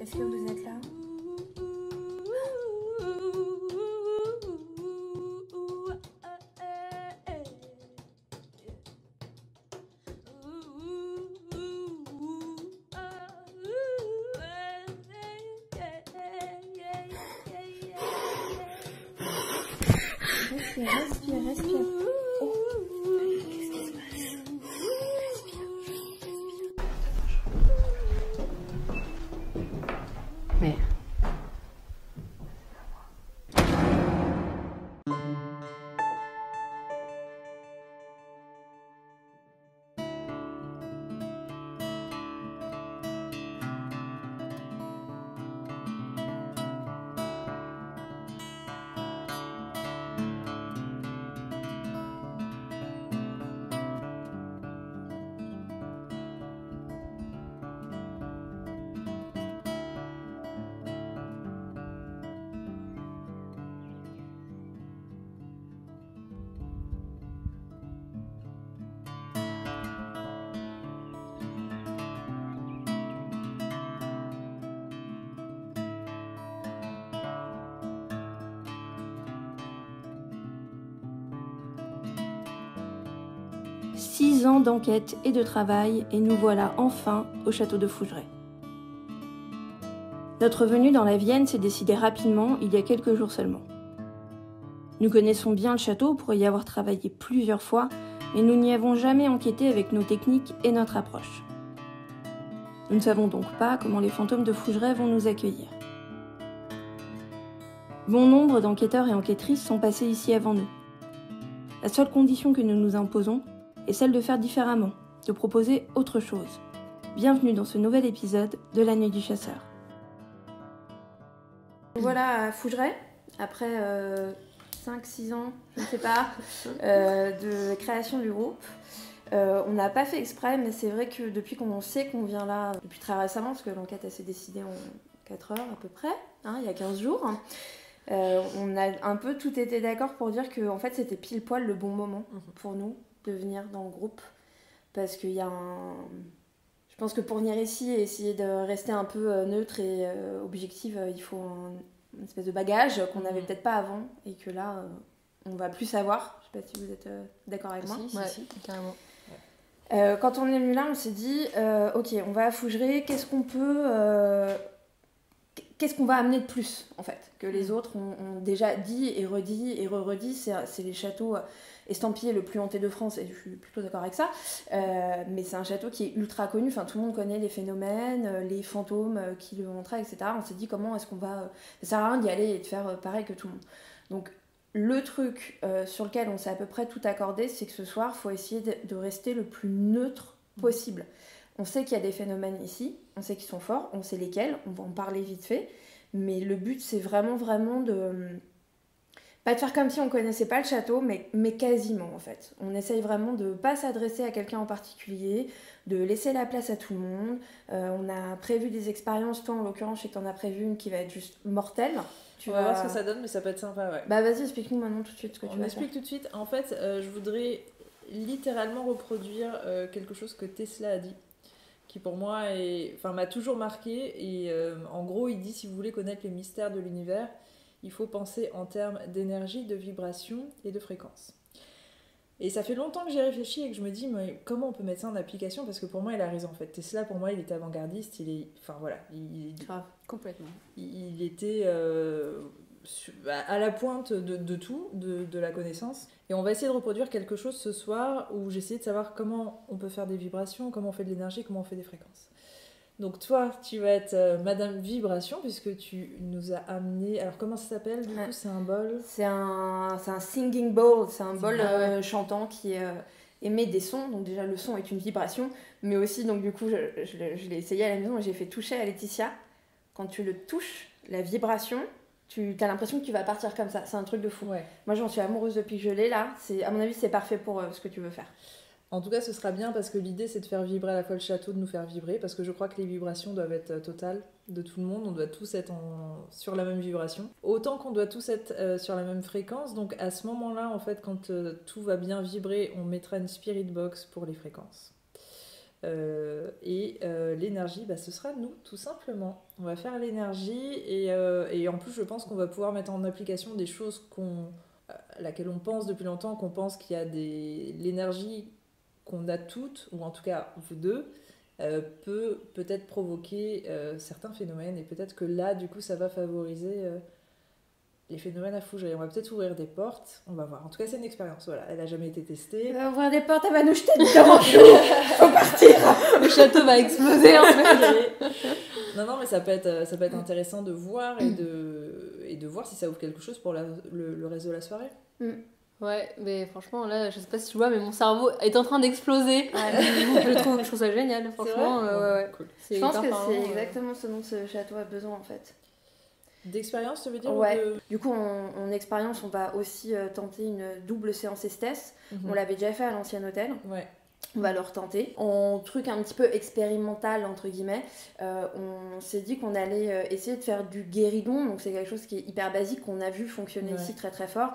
Est-ce que vous êtes là? Respire, respire, respire. Oh. Qu'est-ce qui se passe? Respire. Mais... Six ans d'enquête et de travail, et nous voilà enfin au château de Fougeray. Notre venue dans la Vienne s'est décidée rapidement, il y a quelques jours seulement. Nous connaissons bien le château pour y avoir travaillé plusieurs fois, mais nous n'y avons jamais enquêté avec nos techniques et notre approche. Nous ne savons donc pas comment les fantômes de Fougeray vont nous accueillir. Bon nombre d'enquêteurs et enquêtrices sont passés ici avant nous. La seule condition que nous nous imposons est celle de faire différemment, de proposer autre chose. Bienvenue dans ce nouvel épisode de La Nuit du Chasseur. Voilà à Fougeray, après 5-6 ans, je ne sais pas, de création du groupe. On n'a pas fait exprès, mais c'est vrai que depuis qu'on sait qu'on vient là, depuis très récemment, parce que l'enquête s'est décidée en 4 heures à peu près, hein, il y a 15 jours, on a un peu tout été d'accord pour dire que en fait, c'était pile poil le bon moment pour nous de venir dans le groupe, parce qu'il y a un... Je pense que pour venir ici et essayer de rester un peu neutre et objective, il faut une espèce de bagage qu'on n'avait peut-être pas avant, et que là, on va plus savoir. Je sais pas si vous êtes d'accord avec moi. Si, carrément. Quand on est venu là, on s'est dit, ok, on va à Fougeray, qu'est-ce qu'on va amener de plus, en fait, que les autres ont déjà dit et redit et re-redit. C'est les châteaux estampillés le plus hanté de France, et je suis plutôt d'accord avec ça, mais c'est un château qui est ultra connu, enfin, tout le monde connaît les phénomènes, les fantômes qui le montraient, etc. On s'est dit, comment est-ce qu'on va... Ça sert à rien d'y aller et de faire pareil que tout le monde. Donc, le truc sur lequel on s'est à peu près tout accordé, c'est que ce soir, il faut essayer de rester le plus neutre possible. On sait qu'il y a des phénomènes ici, on sait qu'ils sont forts, on sait lesquels, on va en parler vite fait, mais le but, c'est vraiment de... Pas de faire comme si on connaissait pas le château, mais quasiment, en fait. On essaye vraiment de pas s'adresser à quelqu'un en particulier, de laisser la place à tout le monde. On a prévu des expériences, toi en l'occurrence, je sais que t'en as prévu une qui va être juste mortelle. On va voir ce que ça donne, mais ça peut être sympa, ouais. Bah vas-y, explique-nous maintenant tout de suite ce que tu vas faire. On explique tout de suite. En fait, je voudrais littéralement reproduire quelque chose que Tesla a dit, qui pour moi m'a toujours marqué. Et en gros, il dit, si vous voulez connaître les mystères de l'univers, il faut penser en termes d'énergie, de vibration et de fréquence. Et ça fait longtemps que j'y réfléchi et que je me dis, mais comment on peut mettre ça en application? Parce que pour moi, il a raison, en fait. Tesla, pour moi, il était avant-gardiste, Grave, complètement. Il était à la pointe de tout, de la connaissance. Et on va essayer de reproduire quelque chose ce soir où j'essaie de savoir comment on peut faire des vibrations, comment on fait de l'énergie, comment on fait des fréquences. Donc toi, tu vas être Madame Vibration, puisque tu nous as amené... Alors comment ça s'appelle du coup? C'est un bol? C'est un singing bowl, c'est un bol chantant qui émet des sons. Donc déjà, le son est une vibration, mais aussi, donc du coup, je l'ai essayé à la maison et j'ai fait toucher à Laetitia. Quand tu le touches, la vibration, tu as l'impression que tu vas partir comme ça. C'est un truc de fou. Ouais. Moi, j'en suis amoureuse depuis que je l'ai là. À mon avis, c'est parfait pour ce que tu veux faire. En tout cas, ce sera bien parce que l'idée, c'est de faire vibrer à la fois le château, de nous faire vibrer, parce que je crois que les vibrations doivent être totales de tout le monde. On doit tous être sur la même vibration. Autant qu'on doit tous être sur la même fréquence. Donc à ce moment-là, en fait, quand tout va bien vibrer, on mettra une spirit box pour les fréquences. L'énergie, ce sera nous, tout simplement. On va faire l'énergie et en plus, je pense qu'on va pouvoir mettre en application des choses à laquelle on pense depuis longtemps, qu'on pense qu'il y a l'énergie qu'on a toutes, ou en tout cas vous deux, peut peut-être provoquer certains phénomènes et peut-être que là, du coup, ça va favoriser les phénomènes à Fougeray. On va peut-être ouvrir des portes, on va voir. En tout cas, c'est une expérience, voilà. Elle n'a jamais été testée. Elle va ouvrir des portes, elle va nous jeter dedans. Faut partir. Le château va exploser en fait. Non, mais ça peut être intéressant de voir et de voir si ça ouvre quelque chose pour le reste de la soirée. Ouais, mais franchement, là, je sais pas si tu vois, mais mon cerveau est en train d'exploser. Je trouve ça génial, franchement. Ouais. Cool. Je pense que c'est exactement ce dont ce château a besoin en fait. D'expérience, tu veux dire? Ouais. Du coup, en expérience, on va aussi tenter une double séance esthèse. On l'avait déjà fait à l'ancien hôtel. Ouais. On va le retenter. En truc un petit peu expérimental, entre guillemets, on s'est dit qu'on allait essayer de faire du guéridon. Donc, c'est quelque chose qui est hyper basique, qu'on a vu fonctionner ici très très fort.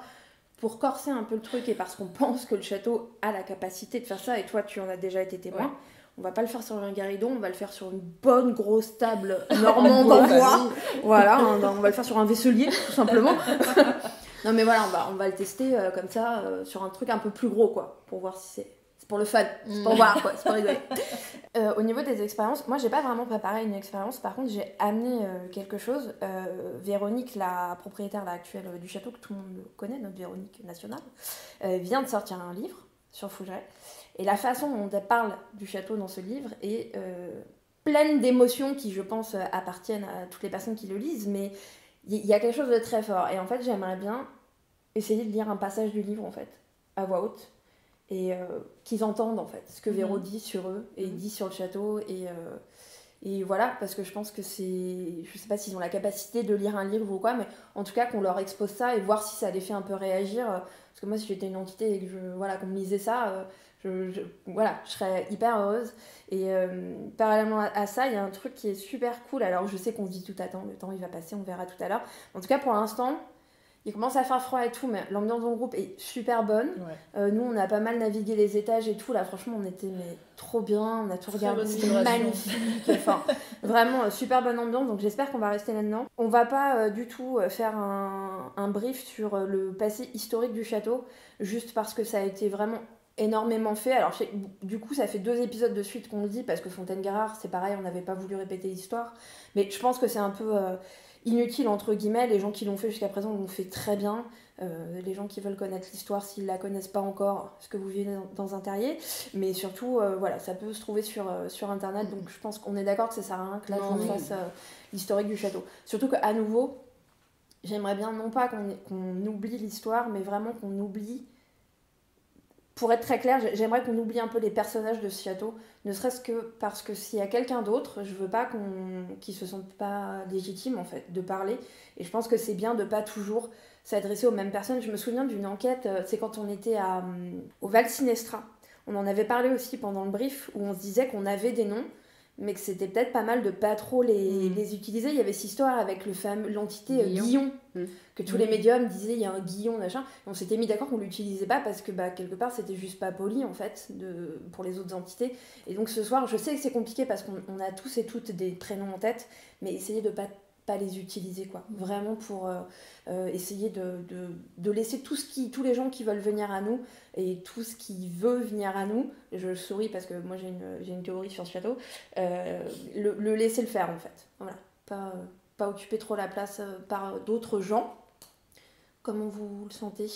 Pour corser un peu le truc et parce qu'on pense que le château a la capacité de faire ça, et toi, tu en as déjà été témoin. Ouais. On va pas le faire sur un guéridon, on va le faire sur une bonne grosse table normande en bois. Voilà, on va le faire sur un vaisselier, tout simplement. Non, mais voilà, on va le tester comme ça, sur un truc un peu plus gros, quoi, pour voir si c'est pour le fun, c'est pour voir, quoi, c'est pour rigoler. Au niveau des expériences, moi, j'ai pas vraiment préparé une expérience, par contre, j'ai amené quelque chose. Véronique, la propriétaire là, actuelle du château, que tout le monde connaît, notre Véronique nationale, vient de sortir un livre sur Fougeray. Et la façon dont elle parle du château dans ce livre est pleine d'émotions qui, je pense, appartiennent à toutes les personnes qui le lisent, mais il y a quelque chose de très fort. Et en fait, j'aimerais bien essayer de lire un passage du livre, en fait, à voix haute, et qu'ils entendent, en fait, ce que Véro dit sur eux, et dit sur le château, et voilà, parce que je pense que c'est... Je sais pas s'ils ont la capacité de lire un livre ou quoi, mais en tout cas, qu'on leur expose ça, et voir si ça les fait un peu réagir. Parce que moi, si j'étais une entité et que qu'on me lisait ça... je serais hyper heureuse. Et parallèlement à ça, il y a un truc qui est super cool. Alors je sais qu'on se dit tout attend, le temps il va passer, on verra tout à l'heure. En tout cas pour l'instant, il commence à faire froid et tout, mais l'ambiance dans le groupe est super bonne. Ouais. Nous on a pas mal navigué les étages et tout, là franchement on était trop bien, on a tout regardé, c'était magnifique. Enfin, vraiment super bonne ambiance, donc j'espère qu'on va rester là-dedans. On va pas du tout faire un brief sur le passé historique du château, juste parce que ça a été vraiment énormément fait. Alors du coup ça fait 2 épisodes de suite qu'on le dit parce que Fontaine-Guérard c'est pareil, on n'avait pas voulu répéter l'histoire, mais je pense que c'est un peu inutile entre guillemets. Les gens qui l'ont fait jusqu'à présent l'ont fait très bien. Les gens qui veulent connaître l'histoire, s'ils la connaissent pas encore, ce que vous vivez dans un terrier, mais surtout voilà, ça peut se trouver sur internet, donc je pense qu'on est d'accord que ça sert à rien que là je fasse l'historique du château, surtout qu'à nouveau j'aimerais bien non pas qu'on oublie l'histoire, mais vraiment qu'on oublie. Pour être très clair, j'aimerais qu'on oublie un peu les personnages de ce château, ne serait-ce que parce que s'il y a quelqu'un d'autre, je veux pas qu'ils se sentent pas légitimes en fait de parler. Et je pense que c'est bien de pas toujours s'adresser aux mêmes personnes. Je me souviens d'une enquête, c'est quand on était au Val Sinestra. On en avait parlé aussi pendant le brief, où on se disait qu'on avait des noms, mais que c'était peut-être pas mal de pas trop les utiliser. Il y avait cette histoire avec l'entité Guillon, que tous les médiums disaient il y a un Guillon, machin. On s'était mis d'accord qu'on l'utilisait pas parce que quelque part c'était juste pas poli en fait pour les autres entités. Et donc ce soir, je sais que c'est compliqué parce qu'on a tous et toutes des prénoms en tête, mais essayez de pas les utiliser quoi. Vraiment pour essayer de laisser tous les gens qui veulent venir à nous et tout ce qui veut venir à nous, je souris parce que moi j'ai une théorie sur ce château, le laisser le faire en fait. Voilà, pas occuper trop la place par d'autres gens. Comment vous le sentez?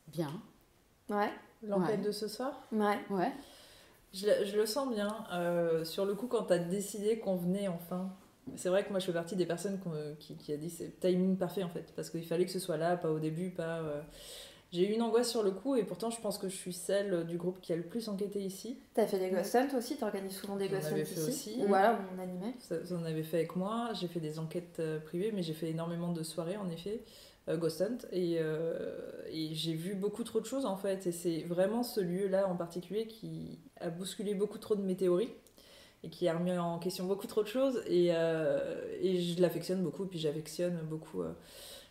Bien. Ouais. L'enquête de ce soir? Ouais. Je le sens bien. Sur le coup, quand t'as décidé qu'on venait enfin, c'est vrai que moi je fais partie des personnes qui a dit c'est timing parfait en fait, parce qu'il fallait que ce soit là, pas au début, pas... J'ai eu une angoisse sur le coup et pourtant je pense que je suis celle du groupe qui a le plus enquêté ici. T'as fait des ghost hunts aussi, t'organises souvent des ghost hunts ici aussi. Ou voilà, on animait. Ça en avait fait avec moi, j'ai fait des enquêtes privées, mais j'ai fait énormément de soirées en effet, ghost hunt, et j'ai vu beaucoup trop de choses en fait, et c'est vraiment ce lieu-là en particulier qui a bousculé beaucoup trop de mes théories et qui a remis en question beaucoup trop de choses, et je l'affectionne beaucoup, et puis j'affectionne beaucoup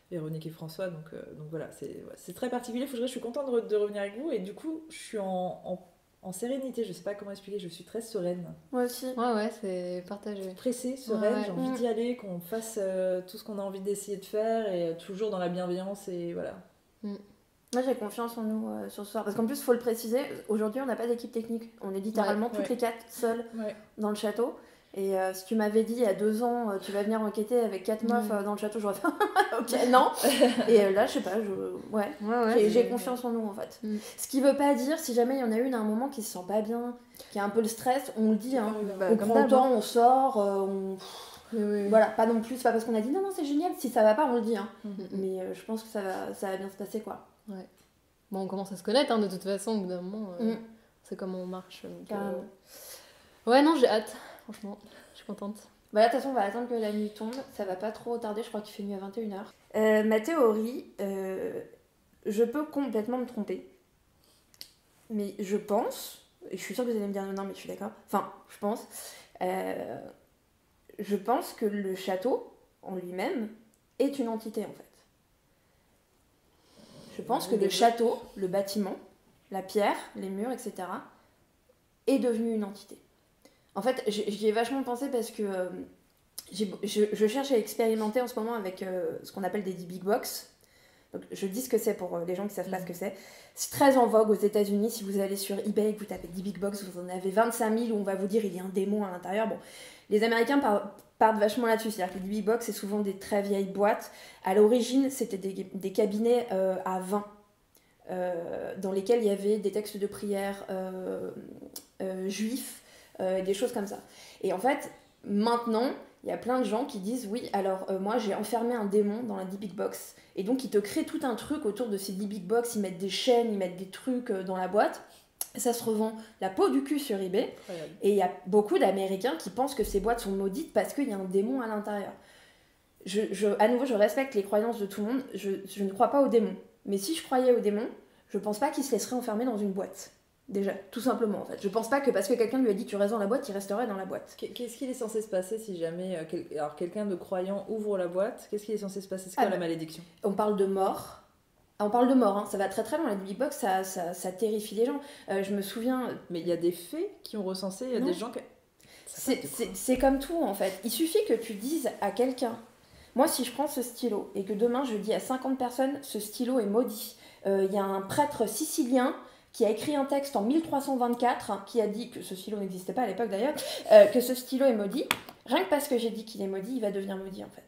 Véronique et François, donc voilà, c'est très particulier. Je suis contente de revenir avec vous, et du coup je suis en en sérénité, je sais pas comment expliquer, je suis très sereine. Moi aussi. Ouais, c'est partagé. Pressée, sereine, Ouais. j'ai envie d'y aller, qu'on fasse tout ce qu'on a envie d'essayer de faire et toujours dans la bienveillance et voilà. Moi j'ai confiance en nous sur ce soir. Parce qu'en plus, il faut le préciser, aujourd'hui on n'a pas d'équipe technique. On est littéralement toutes les 4 seules dans le château. Et si tu m'avais dit il y a 2 ans, tu vas venir enquêter avec 4 meufs dans le château, j'aurais fait ok, non. Et là, je sais pas, j'ai confiance en nous en fait. Ce qui veut pas dire, si jamais il y en a une à un moment qui se sent pas bien, qui a un peu le stress, on le dit. Hein. On prend le temps, on sort, voilà, pas non plus, c'est pas parce qu'on a dit non, c'est génial, si ça va pas, on le dit. Hein. Mais je pense que ça va bien se passer quoi. Ouais. Bon, on commence à se connaître hein, de toute façon, au bout d'un moment, c'est comment on marche. Ouais, non, j'ai hâte, franchement, je suis contente. Bah là, de toute façon, on va attendre que la nuit tombe, ça va pas trop tarder, je crois qu'il fait nuit à 21h. Ma théorie, je peux complètement me tromper, mais je pense, et je suis sûre que vous allez me dire non, mais je suis d'accord, enfin, je pense que le château, en lui-même, est une entité en fait. Je pense que le château, le bâtiment, la pierre, les murs, etc., est devenu une entité. En fait, j'y ai vachement pensé parce que je cherche à expérimenter en ce moment avec ce qu'on appelle des big box. Donc, je dis ce que c'est pour les gens qui ne savent pas ce que c'est. C'est très en vogue aux États-Unis. Si vous allez sur eBay et que vous tapez des big box, vous en avez 25 000 où on va vous dire il y a un démon à l'intérieur. Bon, les Américains partent vachement là-dessus. C'est-à-dire que les big box, c'est souvent des très vieilles boîtes. À l'origine, c'était des cabinets à vin. Dans lesquels il y avait des textes de prière juifs, des choses comme ça. Et en fait, maintenant, il y a plein de gens qui disent oui, alors moi j'ai enfermé un démon dans la big box. Et donc ils te créent tout un truc autour de ces big box, ils mettent des chaînes, ils mettent des trucs dans la boîte. Ça se revend la peau du cul sur eBay. Incroyable. Et il y a beaucoup d'Américains qui pensent que ces boîtes sont maudites parce qu'il y a un démon à l'intérieur. À nouveau, je respecte les croyances de tout le monde, je ne crois pas aux démons. Mais si je croyais aux démons, je pense pas qu'il se laisserait enfermer dans une boîte. Déjà, tout simplement en fait. Je pense pas que parce que quelqu'un lui a dit tu restes dans la boîte, il resterait dans la boîte. Qu'est-ce qu'il est censé se passer si jamais quelqu'un de croyant ouvre la boîte? Qu'est-ce qu'il est censé se passer? C'est quoi la malédiction? On parle de mort. On parle de mort, hein. Ça va très très loin. La big box, ça terrifie les gens. Je me souviens. Mais il y a des faits qui ont recensé, il y a des gens que. C'est comme tout en fait. Il suffit que tu dises à quelqu'un. Moi, si je prends ce stylo et que demain je dis à 50 personnes ce stylo est maudit, il y a un prêtre sicilien qui a écrit un texte en 1324 qui a dit que ce stylo n'existait pas à l'époque d'ailleurs, que ce stylo est maudit. Rien que parce que j'ai dit qu'il est maudit, il va devenir maudit en fait.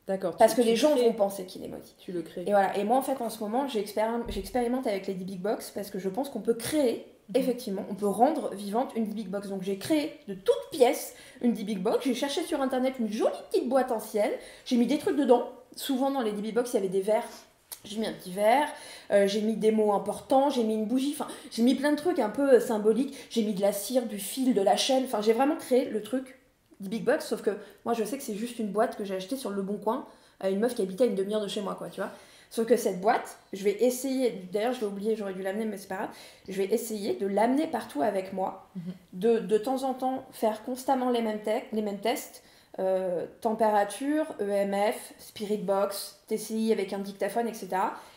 D'accord. Parce que les gens vont penser qu'il est maudit. Tu le crées. Et voilà. Et moi en fait en ce moment j'expérimente avec les big box parce que je pense qu'on peut créer, effectivement, on peut rendre vivante une big box. Donc j'ai créé de toutes pièces une big box. J'ai cherché sur internet une jolie petite boîte ancienne. J'ai mis des trucs dedans. Souvent dans les big box il y avait des verres. J'ai mis un petit verre, j'ai mis des mots importants, j'ai mis une bougie, enfin j'ai mis plein de trucs un peu symboliques, j'ai mis de la cire, du fil, de la chaîne, enfin j'ai vraiment créé le truc du big box, sauf que moi je sais que c'est juste une boîte que j'ai achetée sur le Bon Coin à une meuf qui habitait à une demi-heure de chez moi, quoi, tu vois. Sauf que cette boîte, je vais essayer, d'ailleurs je l'ai oublié, j'aurais dû l'amener mais c'est pas grave, je vais essayer de l'amener partout avec moi, de temps en temps faire constamment les mêmes tests, température, EMF, Spirit Box, TCI avec un dictaphone, etc.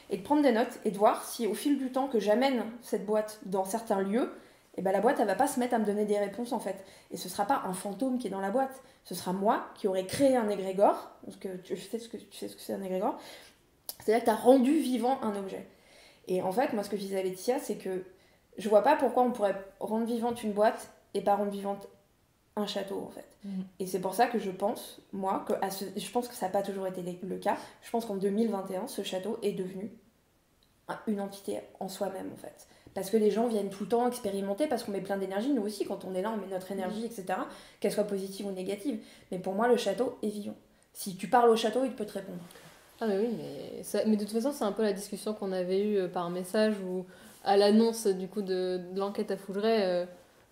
Et de prendre des notes et de voir si au fil du temps que j'amène cette boîte dans certains lieux, et ben la boîte elle va pas se mettre à me donner des réponses en fait. Et ce sera pas un fantôme qui est dans la boîte, ce sera moi qui aurais créé un égrégore, parce que tu sais ce que c'est un égrégore, c'est-à-dire que tu as rendu vivant un objet. Et en fait, moi ce que je disais à Laetitia, c'est que je vois pas pourquoi on pourrait rendre vivante une boîte et pas rendre vivante un château en fait. Et c'est pour ça que je pense, moi, je pense que ça n'a pas toujours été le cas. Je pense qu'en 2021, ce château est devenu une entité en soi-même en fait. Parce que les gens viennent tout le temps expérimenter, parce qu'on met plein d'énergie, nous aussi quand on est là, on met notre énergie, etc. Qu'elle soit positive ou négative. Mais pour moi, le château est vivant. Si tu parles au château, il peut te répondre. Ah mais oui, mais de toute façon, c'est un peu la discussion qu'on avait eue par message, où à l'annonce du coup de l'enquête à Fougeray,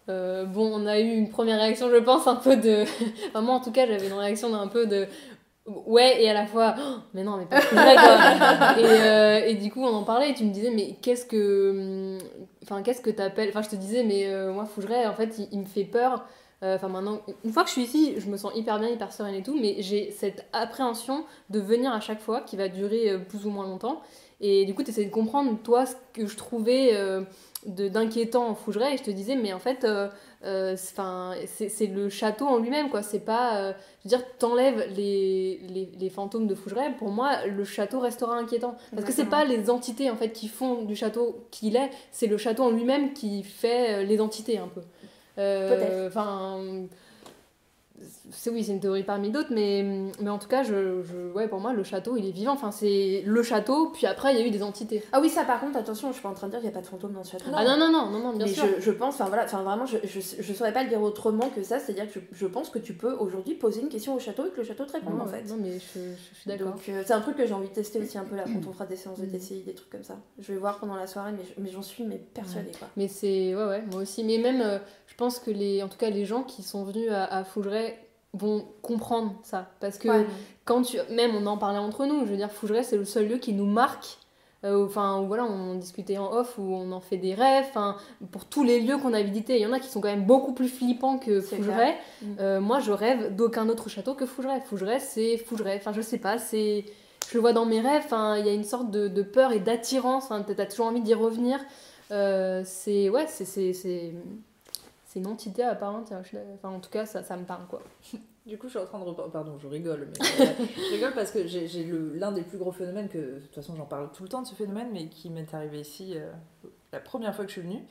bon, on a eu une première réaction, je pense, un peu de... Enfin, moi, en tout cas, j'avais une réaction d'un peu de... Ouais, et à la fois, oh, mais non, mais pas Fougeray, quoi. Et du coup, on en parlait, et tu me disais, mais qu'est-ce que t'appelles... Enfin, je te disais, mais moi, Fougeray, en fait, il me fait peur. Enfin, maintenant, une fois que je suis ici, je me sens hyper bien, hyper sereine et tout, mais j'ai cette appréhension de venir à chaque fois, qui va durer plus ou moins longtemps. Et du coup, tu essaies de comprendre, toi, ce que je trouvais d'inquiétant en Fougeray, et je te disais, mais en fait, c'est le château en lui-même, quoi. C'est pas... je veux dire, t'enlèves les fantômes de Fougeray, pour moi, le château restera inquiétant. Parce que c'est pas les entités, en fait, qui font du château qu'il est, c'est le château en lui-même qui fait les entités, un peu. Peut-être. Enfin... c'est une théorie parmi d'autres, mais en tout cas, ouais, pour moi, le château, il est vivant. Enfin, c'est le château, puis après, il y a eu des entités. Ah oui, ça par contre, attention, je suis pas en train de dire qu'il n'y a pas de fantôme dans ce château. Ah non, bien mais sûr. je pense, vraiment, je saurais pas le dire autrement que ça, c'est-à-dire que je pense que tu peux aujourd'hui poser une question au château et que le château te réponde, en fait. Non, mais je suis d'accord. Donc, c'est un truc que j'ai envie de tester aussi un peu là, quand on fera des séances de TCI, des trucs comme ça. Je vais voir pendant la soirée, mais j'en suis persuadée, quoi. Mais c'est... Ouais, moi aussi. Mais même, je pense que en tout cas, les gens qui sont venus à Fougeray vont comprendre ça, parce que même on en parlait entre nous, je veux dire, Fougeray c'est le seul lieu qui nous marque, enfin voilà, on discutait en off où on en fait des rêves, pour tous les lieux qu'on a visités, il y en a qui sont quand même beaucoup plus flippants que Fougeray. Moi je rêve d'aucun autre château que Fougeray. Fougeray c'est Fougeray, enfin je sais pas, je le vois dans mes rêves, il y a une sorte de peur et d'attirance, t'as toujours envie d'y revenir. C'est une entité à part entière. En tout cas, ça me parle, quoi. Du coup, je suis en train de... Pardon, je rigole. Mais je rigole parce que j'ai l'un des plus gros phénomènes que... De toute façon, j'en parle tout le temps de ce phénomène, mais qui m'est arrivé ici la première fois que je suis venue.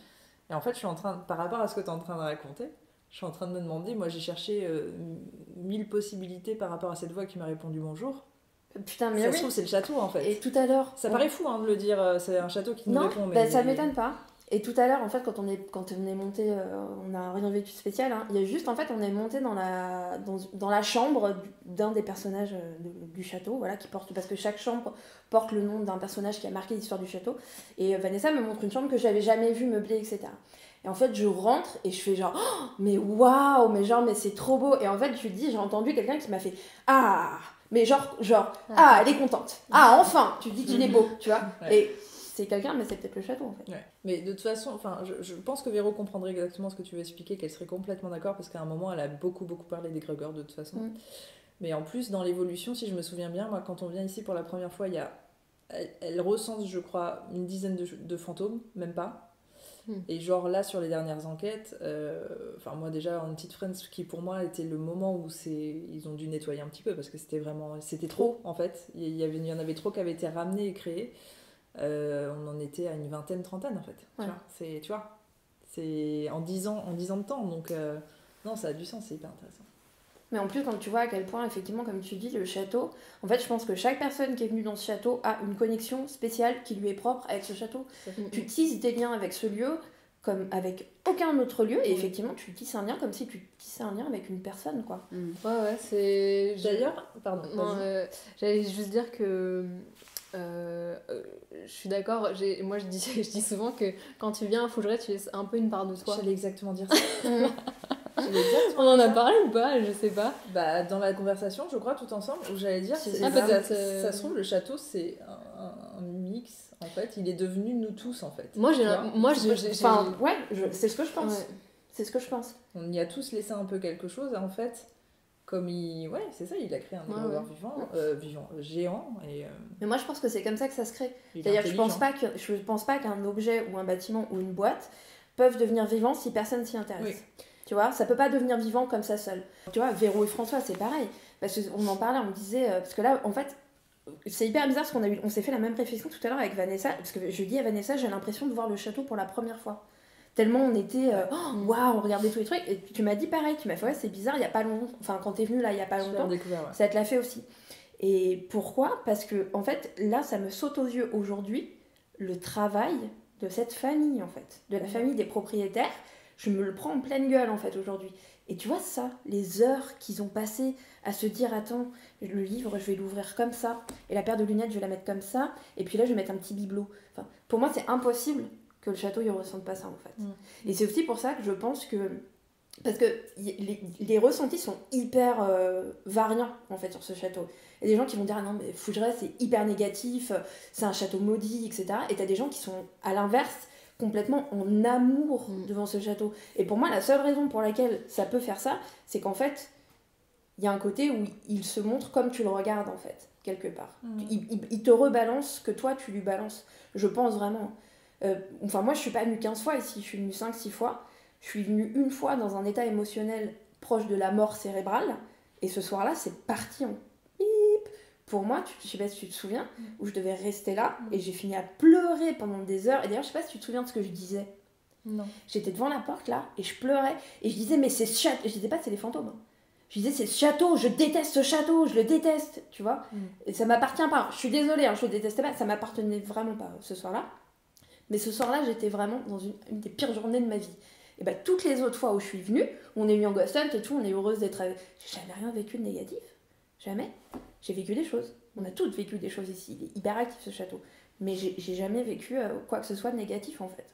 Et en fait, je suis en train par rapport à ce que tu es en train de raconter, je suis en train de me demander... Moi, j'ai cherché 1000 possibilités par rapport à cette voix qui m'a répondu bonjour. Putain, mais ça se trouve, c'est le château, en fait. Et tout à l'heure... Ça paraît fou de le dire, c'est un château qui nous répond. Mais ça m'étonne pas. Et tout à l'heure, en fait, quand on est monté, on n'a rien vécu de spécial, il y a juste, en fait, on est monté dans la chambre d'un des personnages du château, voilà, qui porte, parce que chaque chambre porte le nom d'un personnage qui a marqué l'histoire du château. Et Vanessa me montre une chambre que j'avais jamais vue meublée, etc. Et en fait, je rentre et je fais genre, oh, mais waouh, mais c'est trop beau. Et en fait, j'ai entendu quelqu'un qui m'a fait, ah, mais elle est contente. Ah, enfin, tu dis qu'il est beau, tu vois. Ouais. Et c'est quelqu'un, mais c'est peut-être le château, en fait. Ouais. Mais de toute façon, je pense que Véro comprendrait exactement ce que tu veux expliquer, qu'elle serait complètement d'accord, parce qu'à un moment, elle a beaucoup parlé des Grégor, de toute façon. Mais en plus, dans l'évolution, si je me souviens bien, moi, quand on vient ici pour la première fois, elle recense, je crois, une dizaine de fantômes, même pas. Et genre là, sur les dernières enquêtes, moi déjà, Haunted Friends, qui pour moi était le moment où ils ont dû nettoyer un petit peu, parce que c'était trop, en fait. Il y en avait trop qui avaient été ramenés et créés. On en était à une vingtaine, trentaine en fait. Tu vois, c'est en 10 ans de temps, donc non, ça a du sens, c'est hyper intéressant. Mais en plus, quand tu vois à quel point, effectivement, comme tu dis, le château, en fait, je pense que chaque personne qui est venue dans ce château a une connexion spéciale qui lui est propre avec ce château. Tu tisses des liens avec ce lieu comme avec aucun autre lieu, et effectivement, tu tisses un lien comme si tu tissais un lien avec une personne, quoi. Ouais, c'est... D'ailleurs, pardon, j'allais juste dire que... je suis d'accord, moi je dis souvent que quand tu viens à Fougeray, tu laisses un peu une part de toi. J'allais exactement dire ça. On en a parlé ou pas? Je sais pas. Dans la conversation, je crois, tout ensemble, où j'allais dire, ça se trouve, le château, c'est un mix, en fait, il est devenu nous tous, en fait. C'est ce que je pense. Ouais. C'est ce que je pense. On y a tous laissé un peu quelque chose, en fait. Comme c'est ça, il a créé un égrégore géant. Mais moi, je pense que c'est comme ça que ça se crée. C'est-à-dire que je pense pas qu'un objet ou un bâtiment ou une boîte peuvent devenir vivants si personne s'y intéresse. Oui. Tu vois, ça peut pas devenir vivant comme ça seul. Tu vois, Véro et François, c'est pareil. Parce qu'on en parlait, on disait... parce que là, en fait, c'est hyper bizarre parce on s'est fait la même réflexion tout à l'heure avec Vanessa. Parce que je dis à Vanessa, j'ai l'impression de voir le château pour la première fois. Tellement on était waouh, on regardait tous les trucs, et tu m'as dit pareil, tu m'as fait ouais, c'est bizarre, il y a pas longtemps, enfin quand t'es venue là il y a pas longtemps, ça te l'a fait aussi. Et pourquoi? Parce que en fait là ça me saute aux yeux aujourd'hui le travail de cette famille, en fait, de la famille des propriétaires. Je me le prends en pleine gueule en fait aujourd'hui. Et tu vois ça, les heures qu'ils ont passées à se dire attends, le livre je vais l'ouvrir comme ça, et la paire de lunettes je vais la mettre comme ça, et puis là je vais mettre un petit bibelot. Enfin, pour moi c'est impossible que le château il ressente pas ça en fait. Et c'est aussi pour ça que je pense que, parce que les ressentis sont hyper variants en fait sur ce château. Il y a des gens qui vont dire ah non mais Fougeray c'est hyper négatif, c'est un château maudit, etc. Et t'as des gens qui sont à l'inverse complètement en amour devant ce château. Et pour moi la seule raison pour laquelle ça peut faire ça, c'est qu'en fait il y a un côté où il se montre comme tu le regardes en fait, quelque part. Il te rebalance ce que toi tu lui balances. Je pense vraiment. Enfin, moi, je suis pas venue 15 fois ici, je suis venue 5-6 fois. Je suis venue une fois dans un état émotionnel proche de la mort cérébrale, et ce soir-là, c'est parti en bip. Pour moi, je sais pas si tu te souviens, où je devais rester là, et j'ai fini à pleurer pendant des heures. Et d'ailleurs, je sais pas si tu te souviens de ce que je disais. Non. J'étais devant la porte là, et je pleurais, et je disais, mais c'est ce château. Je disais pas, c'est les fantômes. Hein. Je disais, c'est ce château, je déteste ce château, je le déteste, tu vois. Et ça m'appartient pas. Je suis désolée, hein, je le détestais pas, ça m'appartenait vraiment pas ce soir-là. Mais ce soir-là, j'étais vraiment dans une des pires journées de ma vie. Et bah, toutes les autres fois où je suis venue, on est venu en Ghost Hunt et tout, on est heureuse d'être avec... J'ai jamais rien vécu de négatif. Jamais. J'ai vécu des choses. On a toutes vécu des choses ici. Il est hyper actif ce château. Mais j'ai jamais vécu quoi que ce soit de négatif en fait.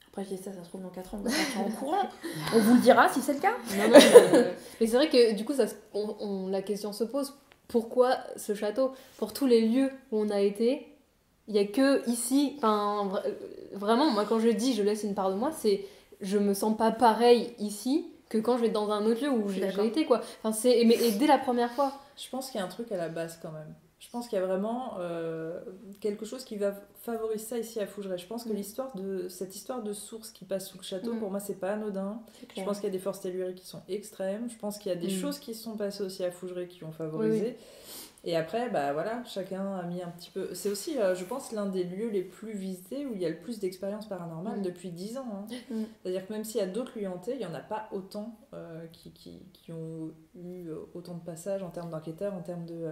Après, je dis ça se trouve dans 4 ans, on va partir en courant. On vous le dira si c'est le cas. Non, mais c'est vrai que du coup, la question se pose. Pourquoi ce château ? Pour tous les lieux où on a été, il n'y a que ici. Enfin, vraiment, moi, quand je dis je laisse une part de moi, c'est je me sens pas pareil ici que quand je vais dans un autre lieu où j'ai été, quoi. Enfin, et dès la première fois. Je pense qu'il y a un truc à la base quand même. Je pense qu'il y a vraiment quelque chose qui va favoriser ça ici à Fougeray. Je pense que cette histoire de source qui passe sous le château, pour moi, c'est pas anodin. Je pense qu'il y a des forces telluriques qui sont extrêmes. Je pense qu'il y a des choses qui sont passées aussi à Fougeray qui ont favorisé. Oui. Et après, bah voilà, chacun a mis un petit peu... C'est aussi, je pense, l'un des lieux les plus visités où il y a le plus d'expériences paranormales depuis 10 ans. Hein. C'est-à-dire que même s'il y a d'autres lieux hantés, il n'y en a pas autant qui ont eu autant de passages en termes d'enquêteurs, en termes de...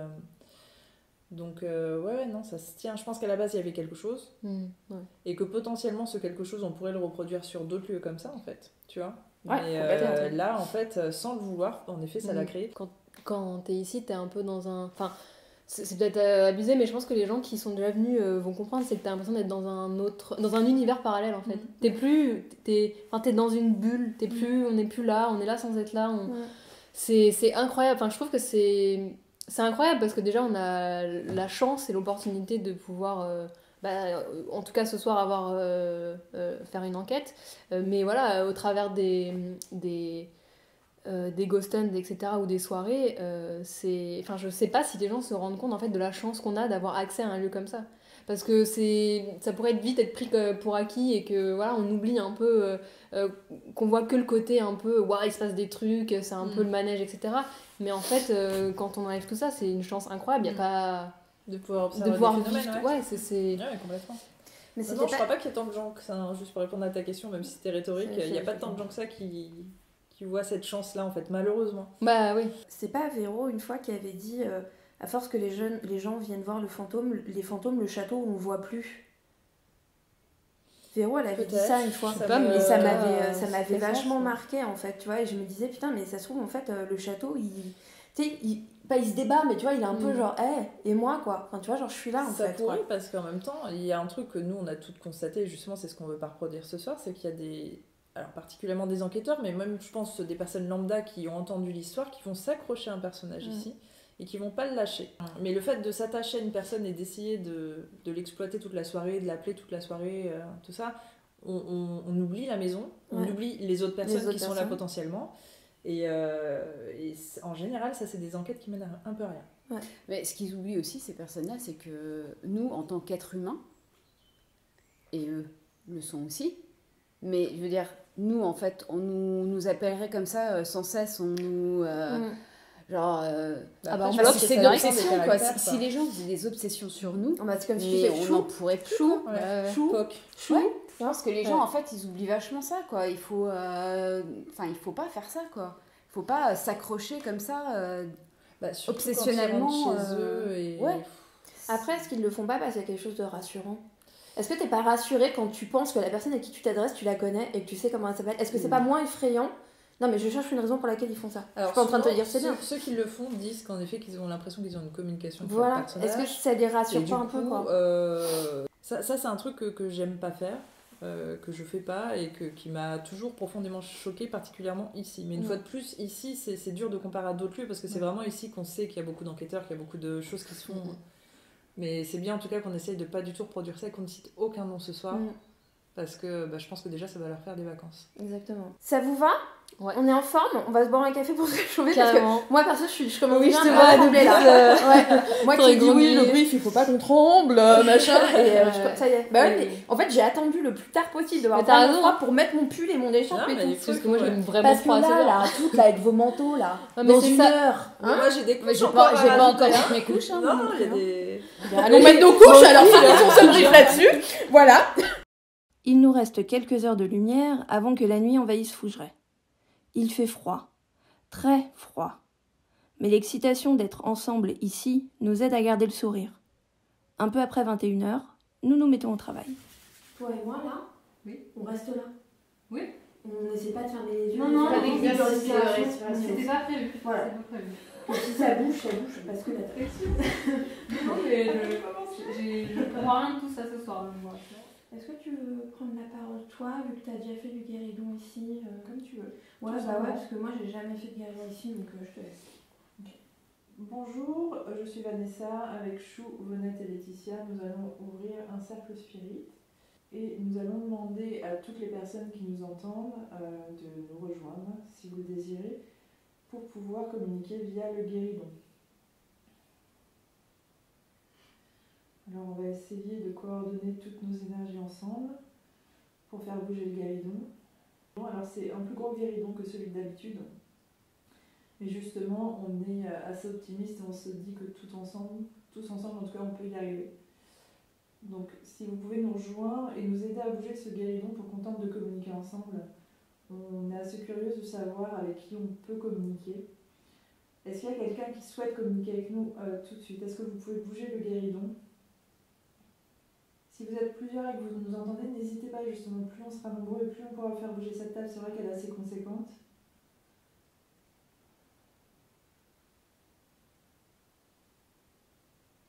Donc, ouais, non, ça se tient. Je pense qu'à la base, il y avait quelque chose. Ouais. Et que potentiellement, ce quelque chose, on pourrait le reproduire sur d'autres lieux comme ça, en fait. Tu vois ? Ouais, mais là, en fait, sans le vouloir, en effet, ça l'a créé. Quand t'es ici, t'es un peu dans un... Enfin, c'est peut-être abusé, mais je pense que les gens qui sont déjà venus vont comprendre, c'est que t'as l'impression d'être dans un univers parallèle, en fait. T'es dans une bulle, on n'est plus là, on est là sans être là. C'est incroyable. Enfin, je trouve que c'est incroyable parce que déjà on a la chance et l'opportunité de pouvoir en tout cas ce soir faire une enquête, mais voilà, au travers des ghost hunts, etc., ou des soirées, je sais pas si les gens se rendent compte en fait de la chance qu'on a d'avoir accès à un lieu comme ça, parce que ça pourrait vite être pris pour acquis et que voilà, on oublie un peu qu'on voit que le côté un peu waouh, il se passe des trucs, c'est un peu le manège, etc. Mais en fait, quand on enlève tout ça, c'est une chance incroyable. Il n'y a pas de pouvoir observer des phénomènes. Ouais, c'est... Ouais, complètement. Mais non, je crois pas qu'il y ait tant de gens que ça, hein, juste pour répondre à ta question, même si c'était rhétorique, il n'y a pas tant de gens que ça qui voient cette chance-là, en fait, malheureusement. Bah oui. C'est pas Véro, une fois, qui avait dit à force que les gens viennent voir les fantômes, le château, on ne voit plus. Véro, elle avait dit ça une fois. Et ça m'avait vachement marqué, en fait, tu vois. Et je me disais, putain, mais ça se trouve, en fait, le château, il se débat, mais tu vois, il est un peu genre, et moi, quoi. Enfin, tu vois, genre, je suis là, en fait. Ça pourrait, parce qu'en même temps, il y a un truc que nous, on a toutes constaté, justement, c'est ce qu'on veut pas reproduire ce soir, c'est qu'il y a des... Alors, particulièrement des enquêteurs, mais même, je pense, des personnes lambda qui ont entendu l'histoire, qui vont s'accrocher à un personnage ici, et qui vont pas le lâcher. Mais le fait de s'attacher à une personne et d'essayer de l'exploiter toute la soirée, de l'appeler toute la soirée, tout ça, on oublie la maison, on oublie les autres personnes qui sont là potentiellement. Et en général, ça, c'est des enquêtes qui mènent un peu à rien. Ouais. Mais ce qu'ils oublient aussi, ces personnes-là, c'est que nous, en tant qu'êtres humains, et eux le sont aussi, mais je veux dire, nous, en fait, on nous appellerait comme ça sans cesse, on nous... Genre, c'est une obsession, quoi. Si les gens faisaient des obsessions sur nous, c'est comme on n'en pourrait plus. Chou. Je pense que les gens, en fait, ils oublient vachement ça, quoi. Il faut pas faire ça, quoi. Il faut pas s'accrocher comme ça, obsessionnellement. Chez eux et... Après, est-ce qu'ils le font pas parce qu'il y a quelque chose de rassurant ? Est-ce que t'es pas rassuré quand tu penses que la personne à qui tu t'adresses, tu la connais et que tu sais comment elle s'appelle ? Est-ce que c'est pas moins effrayant ? Non, mais je cherche une raison pour laquelle ils font ça. Alors, je suis pas en train de te dire c'est bien. Ceux qui le font disent qu'en effet, qu'ils ont l'impression qu'ils ont une communication avec le personnage. Est-ce que ça les rassure pas un peu, quoi ? Ça, c'est un truc que j'aime pas faire, que je fais pas et qui m'a toujours profondément choquée, particulièrement ici. Mais une fois de plus, ici, c'est dur de comparer à d'autres lieux parce que c'est vraiment ici qu'on sait qu'il y a beaucoup d'enquêteurs, qu'il y a beaucoup de choses qui se font. Mais c'est bien en tout cas qu'on essaye de pas du tout reproduire ça et qu'on ne cite aucun nom ce soir. Parce que je pense que déjà ça va leur faire des vacances. Exactement. Ça vous va ? Ouais. On est en forme, on va se boire un café pour se réchauffer. Parce que Carrément. moi, perso, je commence Oui, bien je te à vois trembler, depuis là. le- Ouais. Moi qui ai dit Faudrait oui, le grogner. brief, il faut pas qu'on tremble, machin. Et ça y est. Bah ouais, Ouais. mais en fait, j'ai attendu le plus tard possible de Mais avoir t'as vraiment raison. froid pour mettre mon pull et mon écharpe Non, et mais tout. il faut Parce que moi, ouais. j'aime vraiment Parce que froid assez là, fort. toutes là, avec vos manteaux, là, Ouais, mais dans c'est une ça. heure. Hein Moi j'ai des couches J'ai encore pas, à j'ai pas rajouter, encore hein. toutes mes couches. Hein, Non, non il y a plus, hein. des... Allons mettre nos couches, alors finissons ce brief là-dessus. Voilà. Il nous reste quelques heures de lumière avant que la nuit envahisse Fougeray. Il fait froid, très froid. Mais l'excitation d'être ensemble ici nous aide à garder le sourire. Un peu après 21h, nous nous mettons au travail. Toi et moi, là, Oui. on reste là. Oui. On n'essaie pas de fermer les yeux. Non, non, pas mais d'exercice de c'était respiration. pas prévu. Voilà. C'était pas prévu. Et si ça bouge, parce que la Non, mais je comprends rien de tout ça ce soir, même moi. Est-ce que tu veux prendre la parole, toi, vu que tu as déjà fait du guéridon ici Comme tu veux. Ouais, Tout bah simplement. ouais, parce que moi j'ai jamais fait de guéridon ici, donc je te laisse. Bonjour, je suis Vanessa, avec Chou, Vonette et Laetitia. Nous allons ouvrir un cercle spirit et nous allons demander à toutes les personnes qui nous entendent de nous rejoindre, si vous le désirez, pour pouvoir communiquer via le guéridon. Alors on va essayer de coordonner toutes nos énergies ensemble pour faire bouger le guéridon. Bon, alors c'est un plus gros guéridon que celui d'habitude. Mais justement, on est assez optimiste et on se dit que tous ensemble en tout cas, on peut y arriver. Donc, si vous pouvez nous rejoindre et nous aider à bouger ce guéridon pour qu'on tente de communiquer ensemble, on est assez curieux de savoir avec qui on peut communiquer. Est-ce qu'il y a quelqu'un qui souhaite communiquer avec nous tout de suite? Est-ce que vous pouvez bouger le guéridon? Si vous êtes plusieurs et que vous nous entendez, n'hésitez pas, justement, plus on sera nombreux et plus on pourra faire bouger cette table. C'est vrai qu'elle est assez conséquente.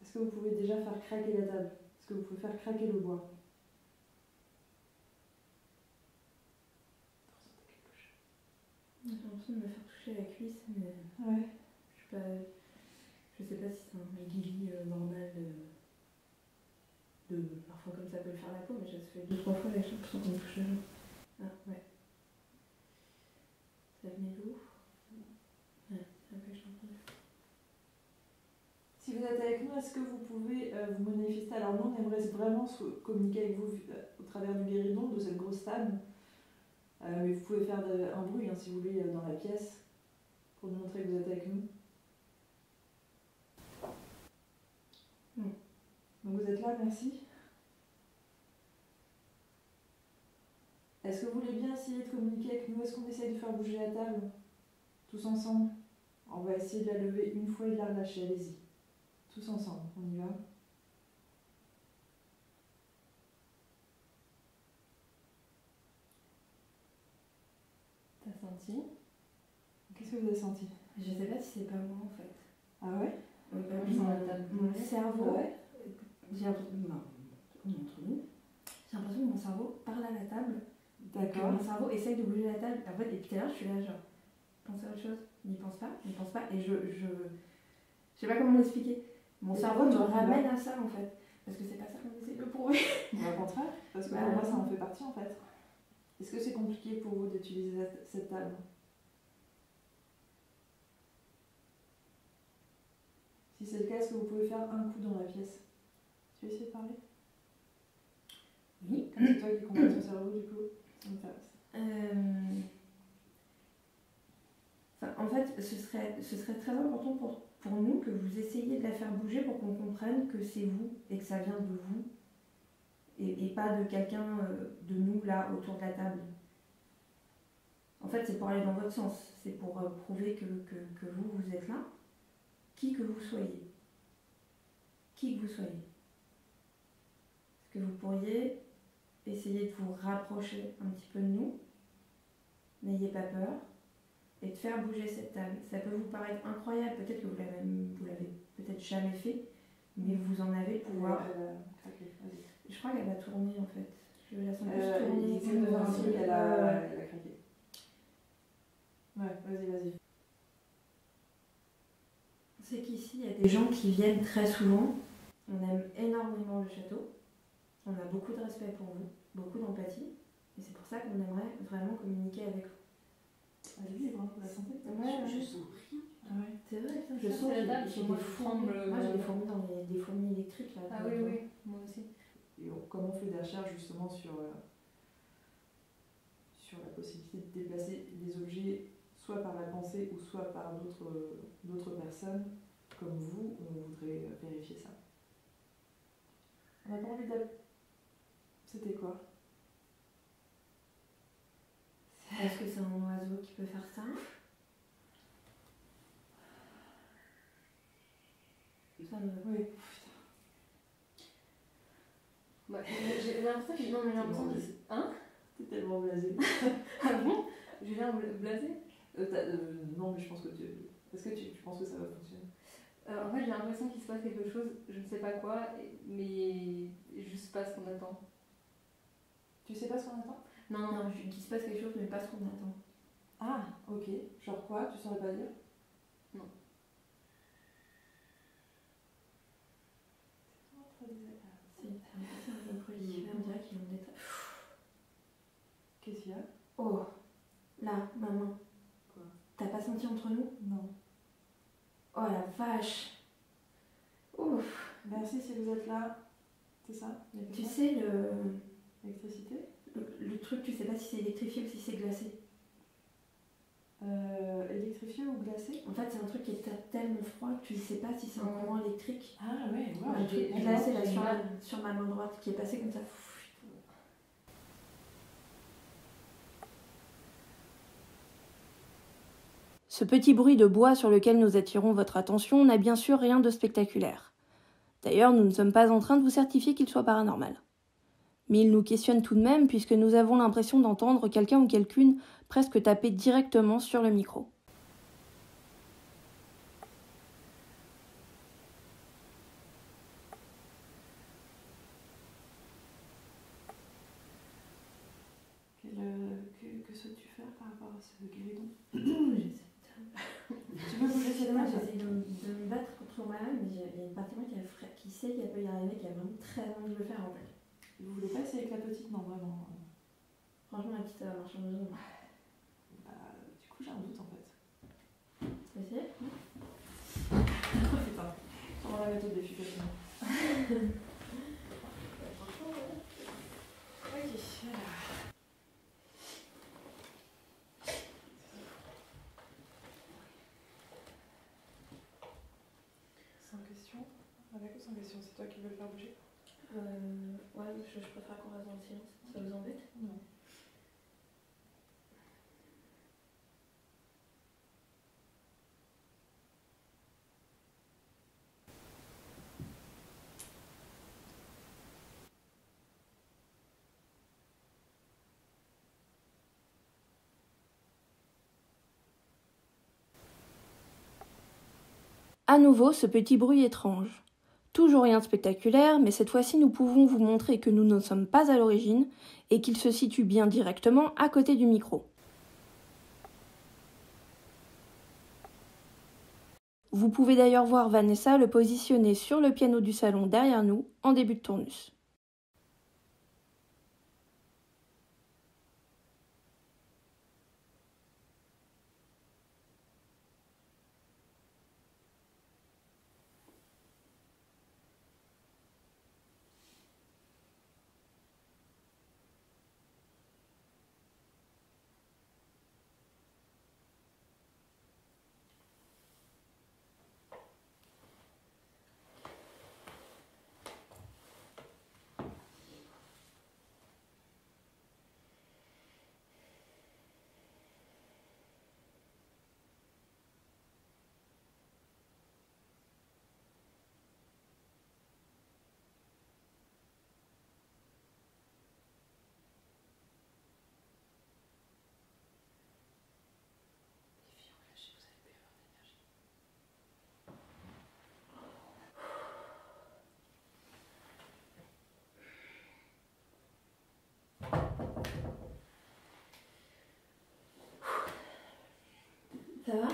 Est-ce que vous pouvez déjà faire craquer la table? Est-ce que vous pouvez faire craquer le bois? J'ai l'impression de me faire toucher la cuisse, mais Ouais. je sais pas si c'est un guili normal de parfois comme ça peut le faire la peau, mais ça se fait 2-3 fois, j'ai l'impression qu'on me touche la jambe. Ah ouais. Ça venait d'où? Ouais, c'est un peu champion. Si vous êtes avec nous, est-ce que vous pouvez vous manifester? Alors nous, on aimerait vraiment communiquer avec vous au travers du guéridon, de cette grosse table. Mais vous pouvez faire un bruit, hein, si vous voulez, dans la pièce, pour nous montrer que vous êtes avec nous. Donc vous êtes là, merci. Est-ce que vous voulez bien essayer de communiquer avec nous? Est-ce qu'on essaye de faire bouger la table? Tous ensemble? On va essayer de la lever une fois et de la relâcher, allez-y. Tous ensemble, on y va. T'as senti? Qu'est-ce que vous avez senti? Je sais pas si c'est pas moi en fait. Ah ouais? Mon cerveau, Ouais. j'ai l'impression, entre nous, j'ai l'impression que mon cerveau parle à la table, que D'accord. mon cerveau essaye de bouger la table. En fait, et puis tout à l'heure, je suis là, genre, pense à autre chose, n'y pense pas, et je sais pas comment l'expliquer. Mon Et cerveau me pourquoi tu ramène à ça en fait, parce que c'est pas ça qu'on essaie de prouver. Au contraire, parce que pour moi, ça en fait partie en fait. Est-ce que c'est compliqué pour vous d'utiliser cette table? Si c'est le cas, est-ce que vous pouvez faire un coup dans la pièce? Tu veux essayer de parler? Oui. Comme c'est toi qui comprends ton cerveau, du coup, ça m'intéresse. En fait, ce serait très important pour nous que vous essayiez de la faire bouger pour qu'on comprenne que c'est vous et que ça vient de vous et pas de quelqu'un de nous là autour de la table. En fait, c'est pour aller dans votre sens, c'est pour prouver que vous êtes là, qui que vous soyez. Qui que vous soyez. Est-ce que vous pourriez essayer de vous rapprocher un petit peu de nous? N'ayez pas peur. Et de faire bouger cette table. Ça peut vous paraître incroyable, peut-être que vous l'avez peut-être jamais fait, mais vous en avez le pouvoir. Craqué, vas-y. Je crois qu'elle a tourné en fait. Je la sens plus tourner. Exactement, elle a craqué. Ouais, vas-y. C'est qu'ici, il y a des gens qui viennent très souvent. On aime énormément le château. On a beaucoup de respect pour vous, beaucoup d'empathie. Et c'est pour ça qu'on aimerait vraiment communiquer avec vous. Elle est libre, hein, la santé. Je sens rien. Ah ouais. C'est vrai, putain, Je sens la table, j'ai moi, des je fourmis. tremble. Moi, j'ai des fourmis dans des fourmis électriques là. Ah oui, oui, moi aussi. Et comme on fait des recherches justement sur la possibilité de déplacer les objets soit par la pensée ou soit par d'autres personnes, comme vous, on voudrait vérifier ça. On n'a pas envie d'aller. C'était quoi? Est-ce que c'est un oiseau qui peut faire ça? Ça me... Oui. Ouais, j'ai l'impression que... Non, mais j'ai l'impression que... Hein? T'es tellement blasé. Ah bon? J'ai l'air blasé? Non, mais je pense que tu... Est-ce que tu penses que ça va fonctionner? En fait, j'ai l'impression qu'il se passe quelque chose, je ne sais pas quoi, mais je sais pas ce qu'on attend. Tu sais pas ce qu'on attend? Non, Non, qu'il se passe quelque chose, mais pas ce qu'on attend. Ah, ok. Genre quoi? Tu saurais pas dire? Non. C'est trop désagréable. C'est un peu lié. On dirait qu'ils ont des... Qu'est-ce qu'il y a? Oh, là, ma main. Quoi? T'as pas senti entre nous? Non. Oh la vache. Ouf. Merci si vous êtes là. C'est ça? Il y a Tu quelqu'un? sais, L'électricité? le truc, tu sais pas si c'est électrifié ou si c'est glacé. Électrifié ou glacé? En fait, c'est un truc qui est tellement froid que tu sais pas si c'est un courant électrique. Ah ouais, Un ouais. truc glacé là sur ma main droite qui est passé comme ça. Ce petit bruit de bois sur lequel nous attirons votre attention n'a bien sûr rien de spectaculaire. D'ailleurs, nous ne sommes pas en train de vous certifier qu'il soit paranormal. Mais il nous questionne tout de même puisque nous avons l'impression d'entendre quelqu'un ou quelqu'une presque taper directement sur le micro. Que souhaites-tu faire par rapport à ce guéridon? Tu peux bouger chez moi, j'essaie de me battre contre moi-même, mais il y a une partie de moi qui sait qu'elle peut y arriver, qui a vraiment très envie de le faire en fait. Vous voulez pas essayer avec la petite? Non, vraiment. Franchement, la petite marche en deux secondes. Du coup, j'ai un doute en fait. Tu veux essayer? Putain, comment la méthode d'efficacement? Ok, voilà. Sans question? Avec ou sans question? C'est toi qui veux le faire bouger? Ouais, je préfère qu'on reste dans le silence. Ça vous embête? Non. À nouveau, ce petit bruit étrange. Toujours rien de spectaculaire, mais cette fois-ci nous pouvons vous montrer que nous ne sommes pas à l'origine et qu'il se situe bien directement à côté du micro. Vous pouvez d'ailleurs voir Vanessa le positionner sur le piano du salon derrière nous en début de tournus. Ça va?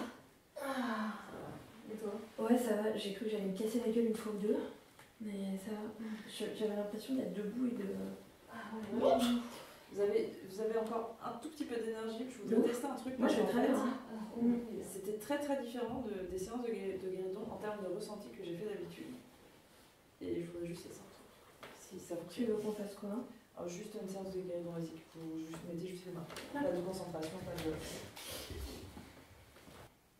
Et toi? Ouais, ça va. J'ai cru que j'allais me casser la gueule une fois ou deux. Mais ça va. J'avais l'impression d'être debout et de... Ah ouais. Vous avez encore un tout petit peu d'énergie. Je voudrais tester un truc. Moi, je suis parce très qu'en bien. fait, c'était très très différent des séances de guéridon en termes de ressenti que j'ai fait d'habitude. Et je voudrais juste essayer un truc. Si ça Tu fonctionne. veux qu'on fasse quoi? Alors, juste une séance de guéridon basique. Vous mettez juste les mains. Pas de concentration, pas de.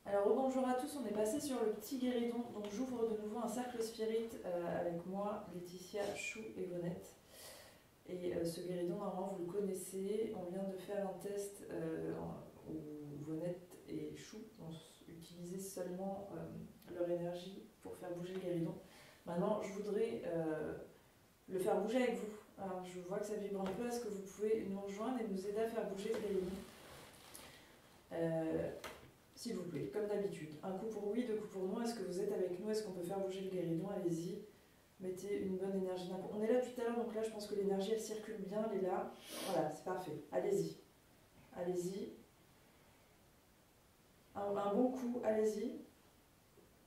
Alors bonjour à tous, on est passé sur le petit guéridon, donc j'ouvre de nouveau un cercle spirit avec moi, Laetitia, Chou et Vonette. Et ce guéridon, normalement vous le connaissez, on vient de faire un test où Vonette et Chou ont utilisé seulement leur énergie pour faire bouger le guéridon. Maintenant je voudrais le faire bouger avec vous. Alors je vois que ça vibre un peu, est-ce que vous pouvez nous rejoindre et nous aider à faire bouger le guéridon s'il vous plaît, comme d'habitude. Un coup pour oui, deux coups pour non. Est-ce que vous êtes avec nous? Est-ce qu'on peut faire bouger le guéridon? Allez-y. Mettez une bonne énergie d'un coup. On est là depuis tout à l'heure, donc là, je pense que l'énergie, elle circule bien. Elle est là. Voilà, c'est parfait. Allez-y. Allez-y. Un bon coup, allez-y.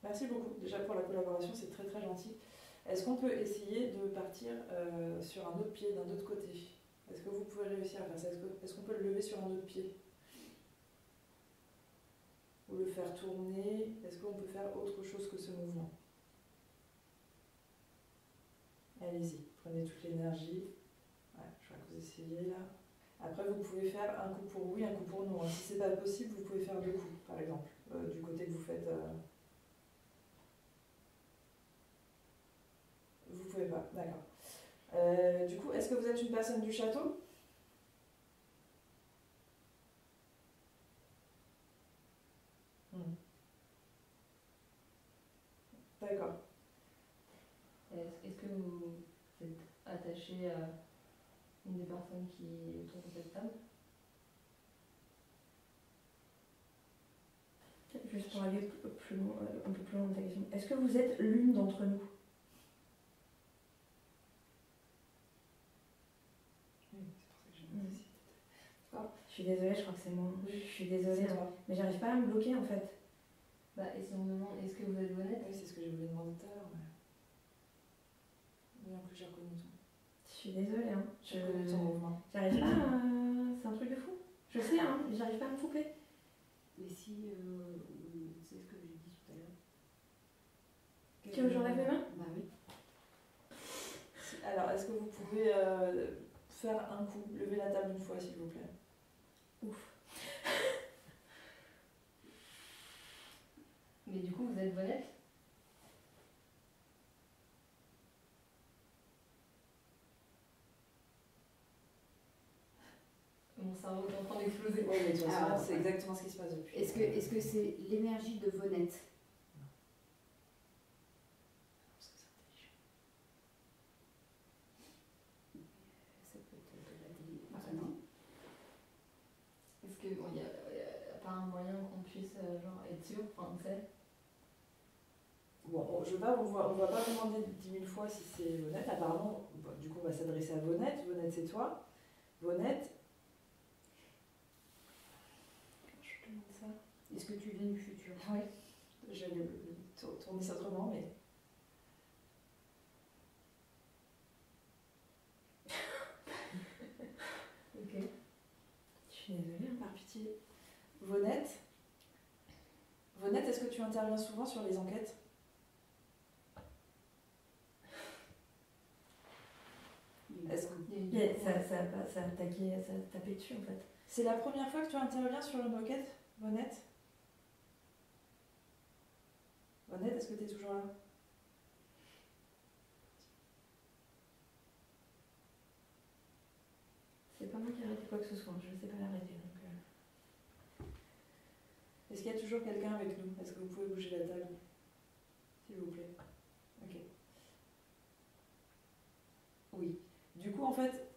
Merci beaucoup déjà pour la collaboration, c'est très très gentil. Est-ce qu'on peut essayer de partir sur un autre pied, d'un autre côté? Est-ce que vous pouvez réussir à faire ça? Est-ce qu'on peut le lever sur un autre pied? Ou le faire tourner? Est-ce qu'on peut faire autre chose que ce mouvement? Allez-y, prenez toute l'énergie. Ouais, je crois que vous essayez là. Après, vous pouvez faire un coup pour oui, un coup pour non. Si c'est pas possible, vous pouvez faire deux coups, par exemple, du côté que vous faites. Vous pouvez pas, d'accord. Du coup, est-ce que vous êtes une personne du château? D'accord. Est-ce que vous êtes attaché à une des personnes qui est autour de cette table? Juste pour aller plus loin, un peu plus loin dans ta question. Est-ce que vous êtes l'une d'entre nous? Oui, c'est pour ça que j'ai dit. Je suis désolée, je crois que c'est moi. Oui, Je suis désolée, c'est hein. toi. Mais j'arrive pas à me bloquer en fait. Bah, et si on me demande est-ce que vous êtes honnête? Oui, c'est ce que je voulais demander tout à l'heure. Oui, en plus, j'ai reconnu ton. Je suis désolée, hein. J'ai reconnu ton mouvement. J'arrive pas à... C'est un truc de fou. Je sais, hein, mais j'arrive pas à me couper. Mais si, c'est ce que j'ai dit tout à l'heure. Tu veux que j'enlève mes mains? Bah oui. Alors, est-ce que vous pouvez faire un coup, lever la table une fois, s'il vous plaît? Ouf. Mais du coup, vous êtes honnête? Mon cerveau est en train d'exploser. Oui, mais de toute façon, Alors, c'est exactement ce qui se passe depuis. Est-ce que c'est l'énergie de Vonette? Ça peut être de la télé. Non. Est-ce qu'il n'y a pas un moyen qu'on puisse genre, être sûr? Enfin, tu sais. Bon, on va pas vous demander 10 000 fois si c'est Vonette. Apparemment, bon, du coup, on va s'adresser à Vonette. Vonette, c'est toi. Vonette. Je te demande ça. Est-ce que tu viens du futur? Oui. Je vais tourner ça autrement, mais. Ok. Je suis désolée, hein. Par pitié. Vonette. Vonette, est-ce que tu interviens souvent sur les enquêtes? Est-ce que Ça a attaqué, ça a tapé dessus en fait. c'est la première fois que tu interviens sur une enquête, Vonette? Vonette, est-ce que tu es toujours là? C'est pas moi qui ai arrêté quoi que ce soit, je sais pas l'arrêter. Donc, Est-ce qu'il y a toujours quelqu'un avec nous? Est-ce que vous pouvez bouger la table? S'il vous plaît. Ok. Oui. Du coup, en fait,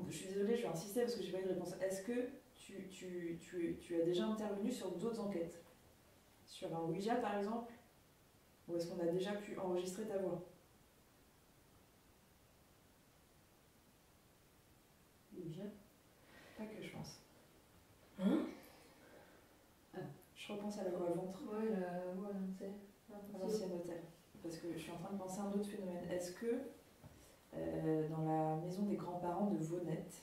je suis désolée, je vais insister parce que j'ai pas eu de réponse. Est-ce que tu as déjà intervenu sur d'autres enquêtes? Sur un Ouija, par exemple? Ou est-ce qu'on a déjà pu enregistrer ta voix? Déjà. Pas que, je pense. Hein? Je repense à la voix ventre. Ouais, tu sais. À l'ancien hôtel. Parce que je suis en train de penser à un autre phénomène. Est-ce que dans la maison des grands-parents de Vaunette.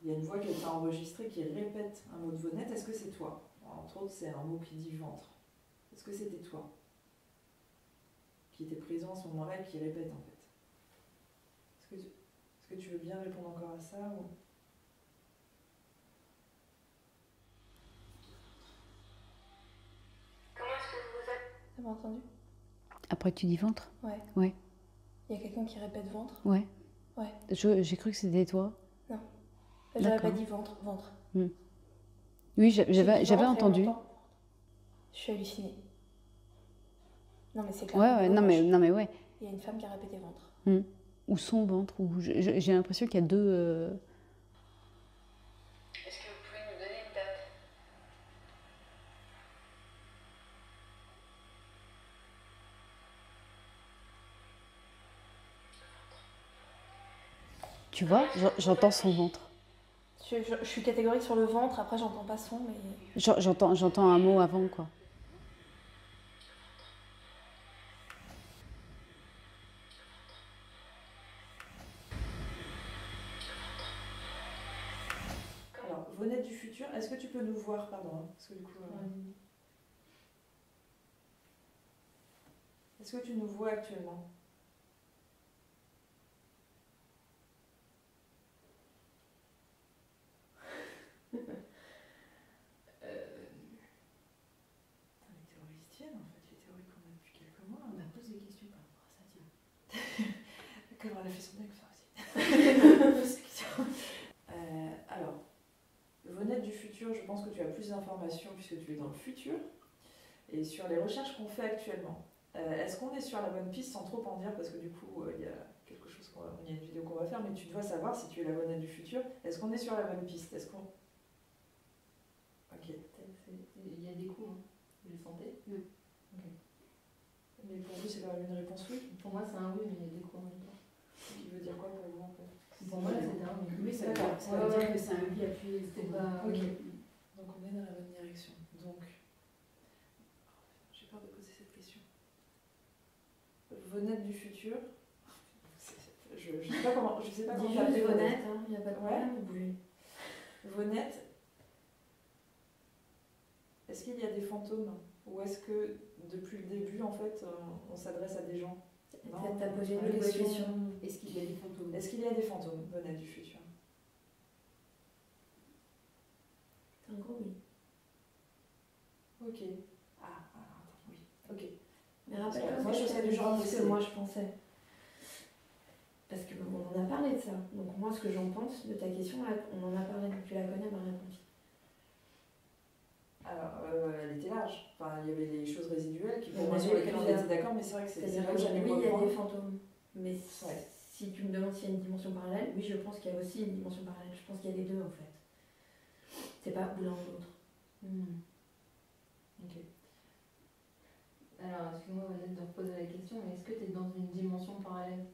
Il y a une voix qui a été enregistrée qui répète un mot de Vaunette. Est-ce que c'est toi? Entre autres, c'est un mot qui dit ventre. Est-ce que c'était toi qui était présent à ce moment-là et qui répète en fait? Est-ce que tu veux bien répondre encore à ça ou... T'as pas entendu? Après, tu dis ventre? Ouais. Ouais. Il y a quelqu'un qui répète ventre? Ouais. Ouais. J'ai cru que c'était toi. Non. J'aurais D'accord. pas dit ventre, ventre. Oui, J'ai dit j'avais ventre et entendu. en même temps, je suis hallucinée. Non mais c'est clair. Ouais, non mais ouais. Il y a une femme qui a répété ventre. Ou son ventre. Ou j'ai l'impression qu'il y a deux. Est-ce que vous pouvez nous donner une date? Tu vois, j'entends son ventre. Je suis catégorique sur le ventre, après j'entends pas son, mais... J'entends un mot avant, quoi. Alors, Vaunette du futur, est-ce que tu peux nous voir, pardon, hein, parce que du coup... Est-ce que tu nous vois actuellement? Les théories se tiennent, en fait, les théories qu'on a depuis quelques mois. On m'a posé des questions par rapport à ça, tiens. Comme elle a fait son deck, ça aussi. Alors, Vaunette du futur, je pense que tu as plus d'informations puisque tu es dans le futur. Et sur les recherches qu'on fait actuellement, est-ce qu'on est sur la bonne piste sans trop en dire? Parce que du coup, il y a quelque chose il y a une vidéo qu'on va faire, mais tu dois savoir si tu es la Vaunette du futur. Est-ce qu'on est sur la bonne piste? Est-ce qu'on... Ok. Il y a des coups, hein. Vous le sentez? Ok. Mais pour vous, c'est quand même une réponse oui? Pour moi, c'est un oui, mais il y a des coups en même temps. Qui veut dire quoi pour vous en fait? Pour moi, là, c'était un oui. Oui, ça veut D'accord. dire que c'est un oui appuyé. C'était pas... Ok. Donc on est dans la bonne direction. Donc, j'ai peur de poser cette question. Vaunette du futur. Je sais pas comment. Je sais pas comment Dis t'appeler juste Vaunette, hein, il n'y a pas de problème, vous bougez. Vaunette. Est-ce qu'il y a des fantômes? Ou est-ce que depuis le début, en fait, on s'adresse à des gens? Non, T'as posé pas une de question. Est-ce qu'il y a des fantômes? Est-ce qu'il y a des fantômes, Vaunette du futur? C'est un gros oui. Ok. Attends, oui. Ok. Mais rappelle-toi Moi, je serais du genre à ce que pousser. moi je pensais. Parce qu'on en a parlé de ça. Donc moi, ce que j'en pense de ta question, là, on en a parlé, donc tu la connais, ma réponse. Alors, elle était large. Enfin, il y avait les choses résiduelles qui, pour Il y en moi, sur avait lesquelles on plusieurs. était d'accord, mais c'est vrai que c'est C'est-à-dire là où que j'allais oui, il y a reprendre. des fantômes. Mais Ouais. si tu me demandes s'il y a une dimension parallèle, oui, je pense qu'il y a aussi une dimension parallèle. Je pense qu'il y a les deux, en fait. C'est pas ou l'un ou l'autre. Ok. Alors, excuse-moi, Vanessa, de reposer la question, mais est-ce que tu es dans une dimension parallèle?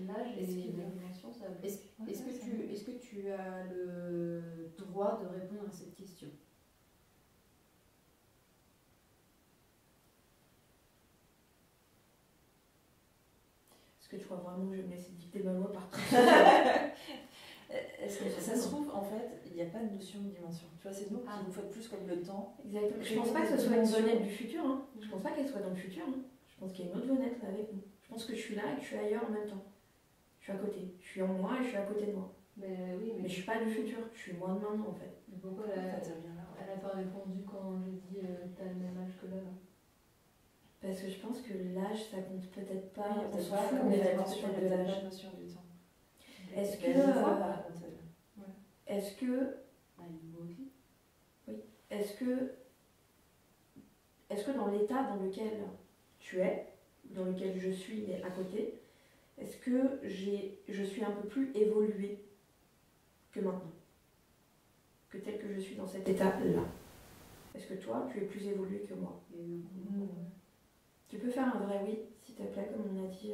L'âge et Est-ce les qu'il y a- dimensions, ça... Est-ce que tu as le droit de répondre à cette question? Est-ce que tu crois vraiment que je vais me laisser dicter ma loi par tout Est-ce que ça se trouve, en fait, il n'y a pas de notion de dimension? Tu vois, c'est nous qui nous faut plus comme le temps. Exactement. Je pense pas que ce soit une Vaunette du futur. Hein. Je pense pas qu'elle soit dans le futur. Hein. Je pense qu'il y a une autre Vaunette là avec nous. Je pense que je suis là et que je suis ailleurs en même temps. Je suis à côté. Je suis en moi et je suis à côté de moi. Mais oui, Mais je suis pas du futur. Je suis moi de maintenant en fait. mais pourquoi elle a, T'interviens là. elle a pas répondu quand j'ai dit t'as le même âge que là, là? Parce que je pense que l'âge ça compte peut-être pas. Il y a On peut-être s'en pas fout, comme mais les ça dimensions, compte il y a peut-être de peut-être pas l'âge. de notion du temps. Est-ce que, Elle nous voit, par contre, elle. Est-ce que est-ce que dans l'état dans lequel tu es, dans lequel je suis mais à côté, est-ce que je suis un peu plus évoluée que maintenant? Que tel que je suis dans cet état-là? Est-ce que toi, tu es plus évoluée que moi? Tu peux faire un vrai oui, s'il te plaît, comme on a dit.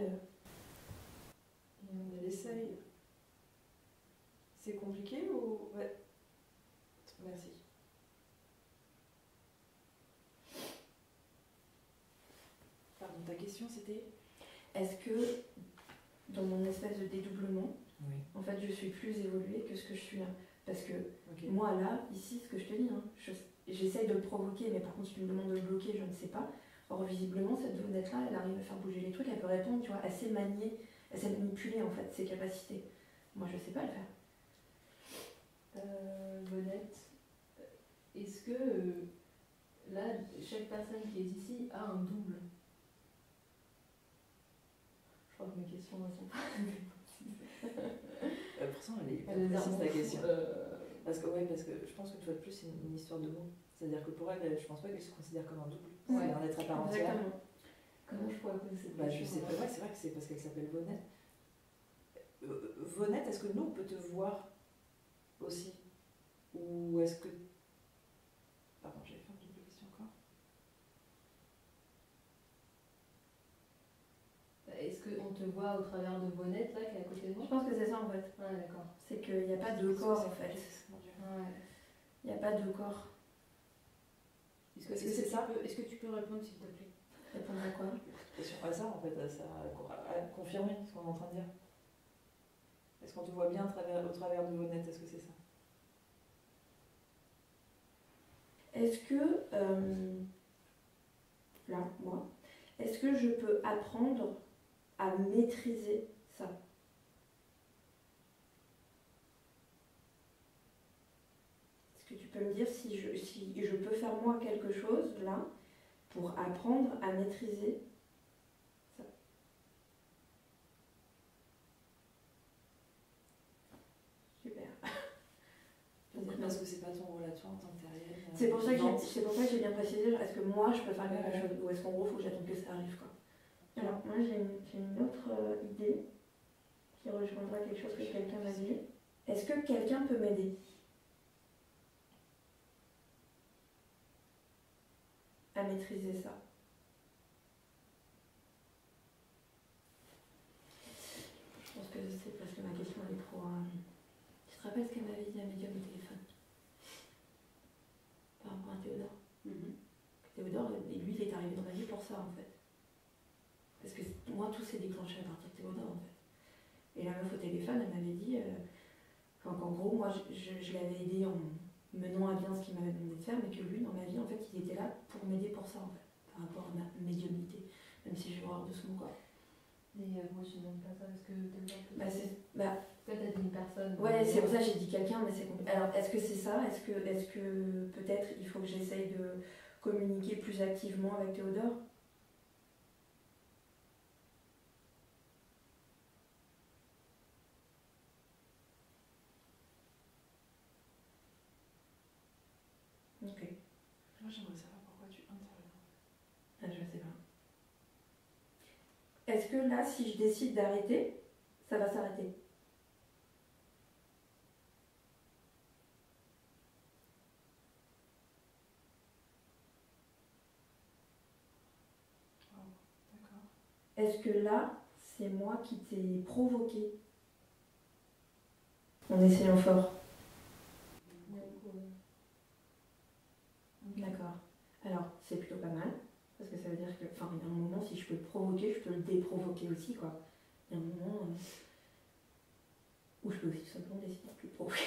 Elle essaye. C'est compliqué ou... Ouais. Merci. Pardon, ta question question c'était Est-ce que dans mon espèce de dédoublement, Oui. en fait, je suis plus évoluée que ce que je suis là? Parce que Ok. moi, là, ici, ce que je te dis, hein, j'essaye de le provoquer, mais par contre, si tu me demandes de le bloquer, je ne sais pas. Or, visiblement, cette Vonette-là, elle arrive à faire bouger les trucs, elle peut répondre, tu vois, elle sait manier, elle sait manipuler, en fait, ses capacités. Moi, je sais pas le faire. Vonette, est-ce que là, chaque personne qui est ici a un double? Je crois que mes questions ne sont pas Pourtant, elle est hyper Elle est précise ta question. euh, Parce que je pense que une fois de plus, c'est une histoire de mots. C'est-à-dire que pour elle, je pense pas qu'elle se considère comme un double. Ouais. C'est un être à part entière. Exactement. Comment je pourrais poser cette Bah, je question sais pas, ouais, c'est vrai que c'est parce qu'elle s'appelle Vonette. Vonette, est-ce que nous, on peut te voir aussi? Ou est-ce que... Pardon, j'avais fait une double question encore. Est-ce qu'on te voit au travers de Vonette, là, qui est à côté de Je moi? pense que c'est ça, en fait. Ouais, d'accord. C'est qu'il n'y a pas de corps, en fait. Mon Dieu. Ouais. Il n'y a pas de corps. Est-ce que c'est ça? Est-ce que tu peux répondre s'il te plaît? Répondre à quoi? Question à ça, en fait, à confirmer ce qu'on est en train de dire. Est-ce qu'on te voit bien au travers de Vonette? Est-ce que c'est ça? Est-ce que, là, moi, est-ce que je peux apprendre à maîtriser ça? Est-ce que tu peux me dire si je peux faire moi quelque chose, là, pour apprendre à maîtriser ça? Super. Parce que c'est pas ton rôle à toi en tant que terrienne. C'est pour ça que j'ai bien précisé, est-ce que moi je peux faire quelque chose ou est-ce qu'en gros il faut que j'attende que ça arrive quoi. Alors moi j'ai une autre idée qui rejoindra quelque chose que quelqu'un m'a dit. Est-ce que quelqu'un peut m'aider à maîtriser ça? Je pense que c'est parce que ma question elle est trop... Tu te rappelles ce qu'elle m'avait dit à Médium au téléphone par rapport à Théodore? Théodore, lui, il est arrivé dans ma vie pour ça, en fait. Parce que moi, tout s'est déclenché à partir de Théodore, en fait. Et la meuf au téléphone, elle m'avait dit qu'en gros, moi, je l'avais aidé en menant à bien ce qu'il m'avait demandé de faire, mais que lui, dans ma vie, en fait, il était là pour m'aider pour ça, en fait, par rapport à ma médiumnité, même si j'ai horreur de ce mot, quoi. Et moi, je ne demande pas ça, parce que Bah, peut-être t'as dit une personne. ouais, c'est pour ça que j'ai dit quelqu'un, mais c'est compliqué. Alors, est-ce que c'est ça? Est-ce que peut-être il faut que j'essaye de communiquer plus activement avec Théodore? Ok. Moi, j'aimerais savoir pourquoi tu interviens. Ah, je sais pas. Est-ce que là, si je décide d'arrêter, ça va s'arrêter? D'accord. Est-ce que là, c'est moi qui t'ai provoqué en essayant fort? D'accord. Alors, c'est plutôt pas mal, parce que ça veut dire que, enfin, il y a un moment, si je peux le provoquer, je peux le déprovoquer aussi, quoi. Il y a un moment où je peux aussi tout simplement décider de plus le provoquer.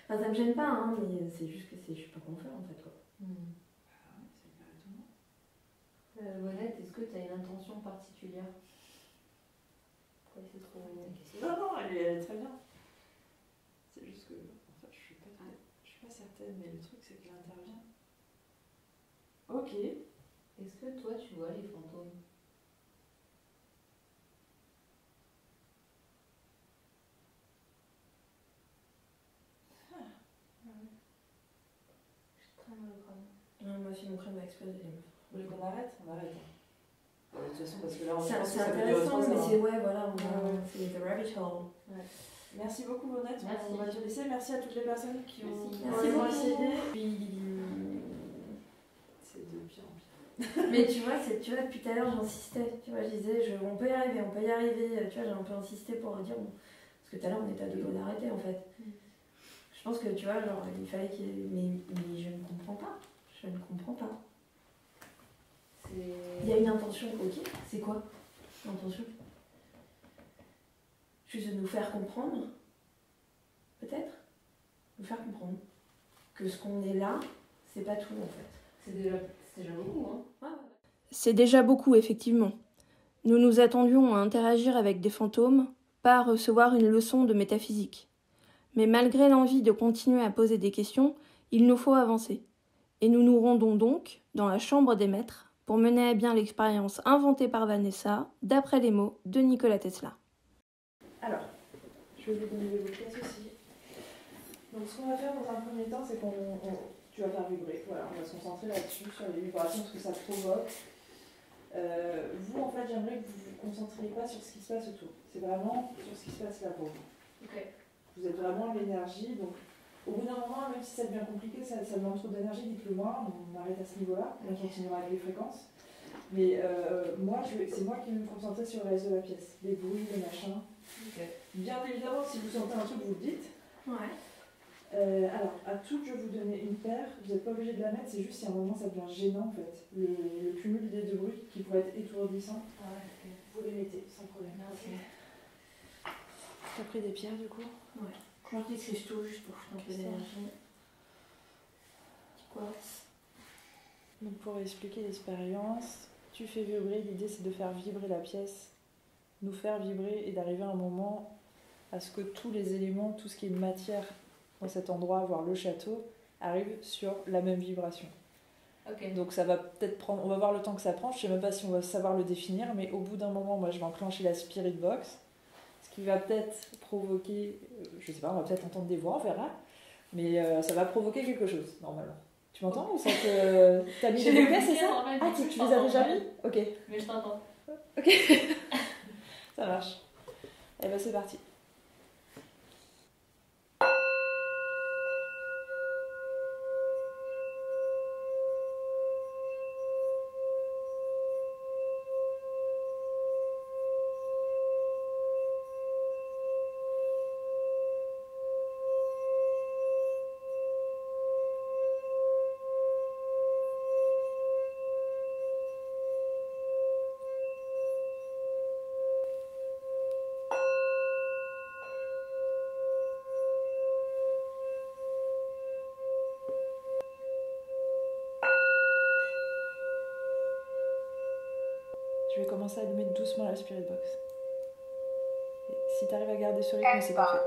Enfin, ça me gêne pas, hein, mais c'est juste que je sais pas comment faire, en fait, quoi. Ah ouais, c'est hyper étonnant. Vonette, est-ce que tu as une intention particulière pour essayer de trouver une question? Non, elle est très bien. C'est juste que, en fait, je suis pas certaine, mais le truc, c'est qu'elle intervient. Ok. Est-ce que toi, tu vois les fantômes? Je très mal au crâne. Moi aussi, mon crâne va exploser. Vous voulez qu'on arrête? On arrête. De toute façon, parce que là, on C'est pense que ça peut durer intéressant, 3 mais heures. c'est, ouais, voilà, Ouais. c'est the rabbit hole. Merci beaucoup, Vonette. Merci. On va te laisser. Merci à toutes les personnes qui ont Merci ont beaucoup. essayé. Puis... C'est de pire en pire. Mais tu vois, depuis tout à l'heure, j'insistais. Tu vois, je disais, on peut y arriver, on peut y arriver. Tu vois, j'ai un peu insisté pour dire, bon, parce que tout à l'heure, on était à deux doigts d'arrêter, en fait. Je pense que, tu vois, genre, il fallait qu'il y ait... Mais je ne comprends pas. Je ne comprends pas. Il y a une intention, ok. C'est quoi l'intention? Juste de nous faire comprendre, peut-être, nous faire comprendre que ce qu'on est là, c'est pas tout en fait. C'est déjà beaucoup, hein. Ouais, ouais. C'est déjà beaucoup, effectivement. Nous nous attendions à interagir avec des fantômes, pas à recevoir une leçon de métaphysique. Mais malgré l'envie de continuer à poser des questions, il nous faut avancer. Et nous nous rendons donc dans la chambre des maîtres pour mener à bien l'expérience inventée par Vanessa, d'après les mots de Nikola Tesla. Alors, je vais vous donner vos pièces aussi. Donc, ce qu'on va faire dans un premier temps, c'est tu vas faire vibrer. Voilà, on va se concentrer là-dessus, sur les vibrations, ce que ça provoque. Vous, en fait, j'aimerais que vous ne vous concentriez pas sur ce qui se passe autour. C'est vraiment sur ce qui se passe là pour vous. Ok. Vous êtes vraiment l'énergie. Donc, au bout d'un moment, même si ça devient compliqué, ça demande trop d'énergie, dites-le moi. On arrête à ce niveau-là. On continuera avec les fréquences. Mais moi, c'est moi qui vais me concentrer sur le reste de la pièce. Les bruits, les machins. Ok. Bien évidemment, si vous sentez un truc, vous le dites. Ouais. Alors, à toutes, je vais vous donner une paire. Vous n'êtes pas obligé de la mettre, c'est juste si à un moment ça devient gênant en fait. Le cumul des deux bruits qui pourrait être étourdissant, Ouais, vous les mettez sans problème. merci. T'as pris des pierres du coup? Ouais. Je mange des cristaux juste pour foutre un peu d'énergie. Petit quartz. Donc, pour expliquer l'expérience, tu fais vibrer. L'idée c'est de faire vibrer la pièce, nous faire vibrer et d'arriver à un moment à ce que tous les éléments, tout ce qui est matière dans cet endroit, voire le château, arrive sur la même vibration. Ok. Donc ça va peut-être prendre, on va voir le temps que ça prend, je sais même pas si on va savoir le définir, mais au bout d'un moment, moi je vais enclencher la Spirit Box, ce qui va peut-être provoquer, je sais pas, on va peut-être entendre des voix, on verra, mais ça va provoquer quelque chose, normalement. Tu m'entends ou ça te... T'as mis J'ai des les bouquets, c'est bouquets, ça? en fait, Ah, du coup, tu je les as t'entends déjà mal. mis? Ok, Mais je t'entends. ok, ça marche. Eh ben c'est parti. Je vais commencer à allumer doucement la Spirit Box. Et si tu arrives à garder ce rythme, c'est parfait.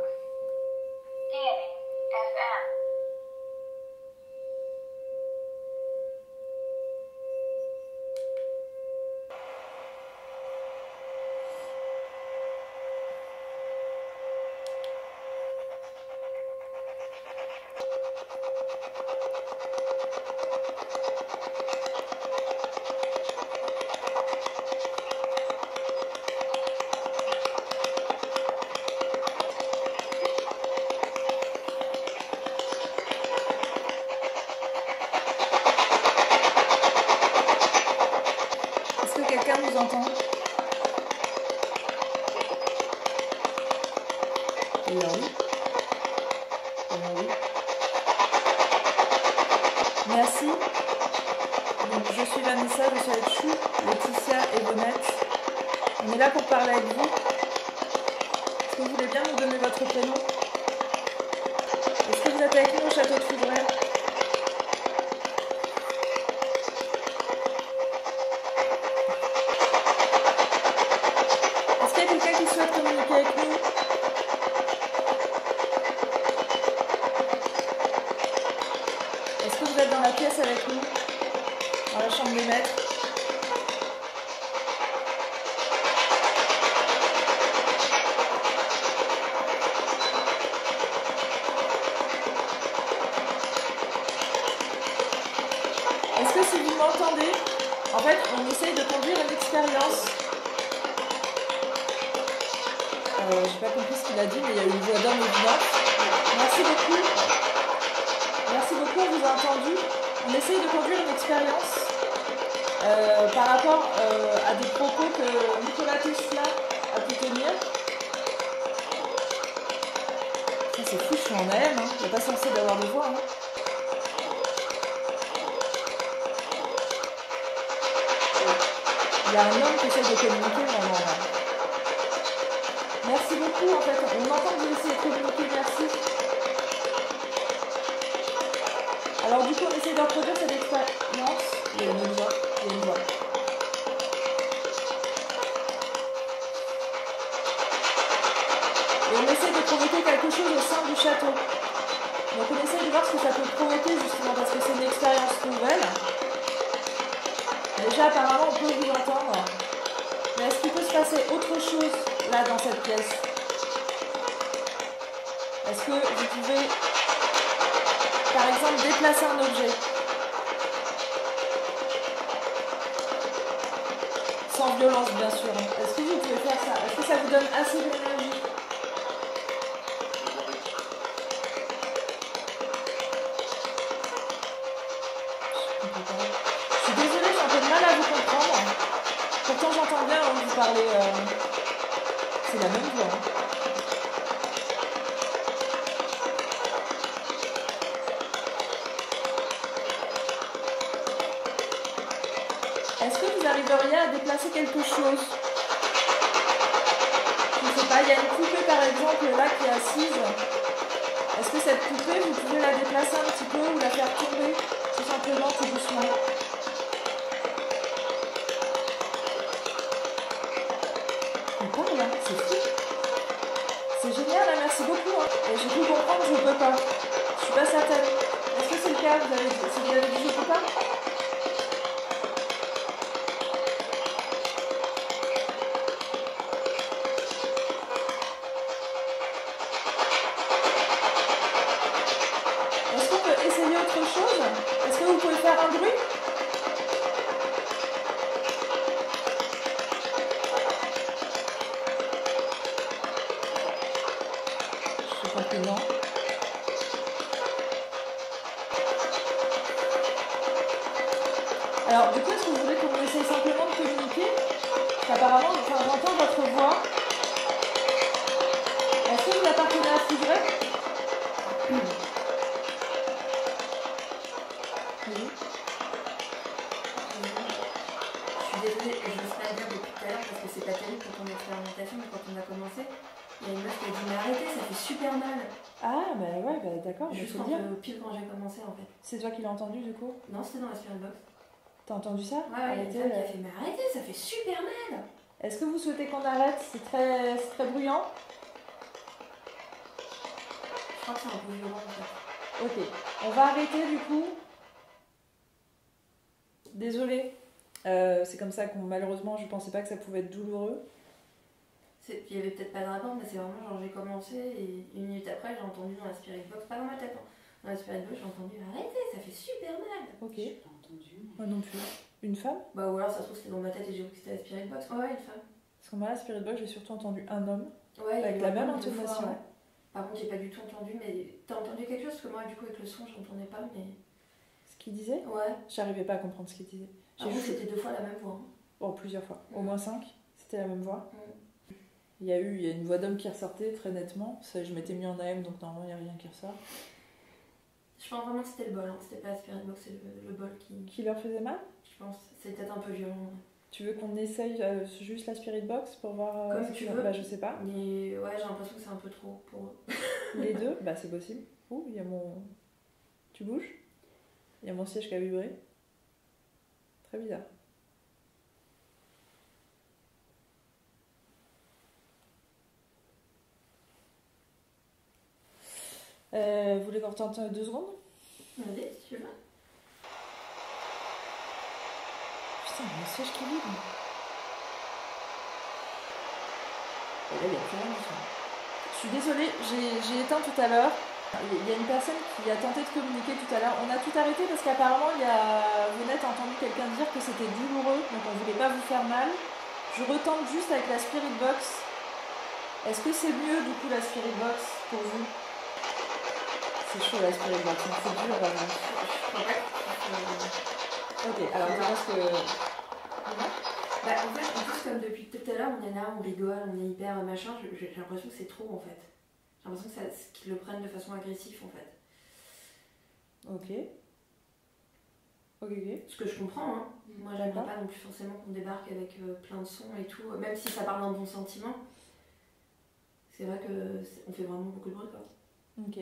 Est-ce que quelqu'un nous entend? Eh bien oui. Eh bien oui. Merci. Donc, je suis Vanessa, je suis avec Chou, Laetitia et Bonnette. On est là pour parler avec vous. Est-ce que vous voulez bien nous donner votre prénom? Est-ce que vous êtes avec nous au château de Fougères? Est-ce qu'il y a quelqu'un qui souhaite communiquer avec nous? Est-ce que vous êtes dans la pièce avec nous? Dans la chambre des maîtres? Est-ce que si vous m'entendez, en fait, on essaye de conduire une expérience. J'ai pas compris ce qu'il a dit, mais il y a eu une voix d'homme et d'une autre. Merci beaucoup. Merci beaucoup, on vous a entendu. On essaye de conduire une expérience par rapport à des propos que Nikola Tesla a pu tenir. Ça, c'est fou, je suis en AM, hein. Il n'est pas censé d'avoir de voix. Hein. Il y a un homme qui essaie de communiquer vraiment là. Merci beaucoup, en fait. On entend que vous essayez de communiquer, merci. Alors du coup, on essaie de reproduire cette expérience. Il y a une voix, il y a une voix. Et on essaie de provoquer quelque chose au sein du château. Donc on essaie de voir ce que ça peut provoquer justement parce que c'est une expérience nouvelle. Déjà apparemment on peut vous entendre. Mais est-ce qu'il peut se passer autre chose là dans cette pièce? Est-ce que vous pouvez par exemple déplacer un objet? Sans violence bien sûr. Est-ce que vous pouvez faire ça? Est-ce que ça vous donne assez d'énergie? Je suis désolée, j'ai un peu de mal à vous comprendre. Pourtant j'entends bien hein, vous parler. C'est la même voix. Hein. Est-ce que vous arriveriez à déplacer quelque chose? Je ne sais pas, il y a une poupée par exemple là qui est assise. Est-ce que cette poupée, vous pouvez la déplacer un petit peu ou la faire tomber tout simplement, tout doucement? On parle, hein, c'est fou. C'est génial, hein, merci beaucoup. Hein. Et j'ai pu comprendre, je peux pas. Je suis pas certaine. Est-ce que c'est le cas? Vous avez dit je peux pas? Est-ce qu'on peut essayer autre chose? Est-ce que vous pouvez faire un bruit? Je crois que non. Alors, du coup, est-ce que vous voulez qu'on essaye simplement de communiquer? Apparemment, enfin, j'entends votre voix. Est-ce que vous appartenez à ce vrai? Oui. Je suis désolée, je n'ose pas le dire depuis tout à l'heure parce que c'est pas terrible pour ton expérimentation, mais quand on a commencé, il y a une meuf qui a dit mais arrêtez, ça fait super mal. Ah, bah ouais, bah d'accord, je Juste peux dire. pile quand j'ai commencé en fait. C'est toi qui l'as entendu du coup? Non, c'était dans la Spirit Box. T'as entendu ça? Ouais, il y a une Arrêtez, femme qui a fait mais arrêtez, ça fait super mal. Est-ce que vous souhaitez qu'on arrête? C'est très bruyant. Je crois que c'est un peu violent en fait. Ok, on va arrêter du coup. Désolée. C'est comme ça qu'on malheureusement je pensais pas que ça pouvait être douloureux. Il y avait peut-être pas de rapport, mais c'est vraiment genre j'ai commencé et une minute après j'ai entendu dans la Spirit Box, pas dans ma tête, hein. Dans la Spirit Box j'ai entendu arrêtez, ça fait super mal. Ok. J'ai pas entendu. Moi non plus. Une femme? Bah ou alors ça se trouve c'était dans ma tête et j'ai cru que c'était la Spirit Box. Ouais, une femme. Parce que moi la Spirit Box j'ai surtout entendu un homme. Ouais, il y a Avec eu la un même nombre de fois, intonation. ouais. Par contre j'ai pas du tout entendu, mais t'as entendu quelque chose? Parce que moi du coup avec le son j'entendais pas, mais... Ce qu'il disait? Ouais. J'arrivais pas à comprendre ce qu'il disait. J'ai vu que c'était 2 fois la même voix. Hein. Bon, plusieurs fois. Au moins 5. C'était la même voix. Mm. Il y a une voix d'homme qui ressortait très nettement. Ça, je m'étais mis en AM, donc normalement, il n'y a rien qui ressort. Je pense vraiment que c'était le bol, hein. C'était pas la Spirit Box, c'est le bol qui... Qui leur faisait mal? Je pense c'est peut-être un peu violent. Tu veux qu'on essaye juste la Spirit Box pour voir Comme si tu ça- veux. Bah, je sais pas. Mais ouais, j'ai l'impression que c'est un peu trop pour eux. Les deux? Bah, c'est possible. Ouh, il y a mon... Tu bouges? Il y a mon siège qui a vibré. Très bizarre. Vous voulez qu'on retente 2 secondes? Allez, si tu veux. Putain, mon siège qui vibre. Et là, il y a plus rien du tout. Je suis désolée, j'ai éteint tout à l'heure. Il y a une personne qui a tenté de communiquer tout à l'heure. On a tout arrêté parce qu'apparemment, Venette a entendu quelqu'un dire que c'était douloureux, donc on voulait pas vous faire mal. Je retente juste avec la Spirit Box. Est-ce que c'est mieux du coup la Spirit Box pour vous? C'est chaud la Spirit Box, hein, c'est dur vraiment. Ok, alors je pense que... Bah, en fait, en plus, comme depuis tout à l'heure, on est là, on rigole, on est hyper machin, j'ai l'impression que c'est trop en fait. J'ai l'impression que qu'ils le prennent de façon agressive en fait. Ok. Ok. Ce que je comprends, hein. Moi, j'aimerais D'accord. pas non plus forcément qu'on débarque avec plein de sons et tout, même si ça parle d'un bon sentiment. C'est vrai qu'on fait vraiment beaucoup de bruit, quoi. Ok.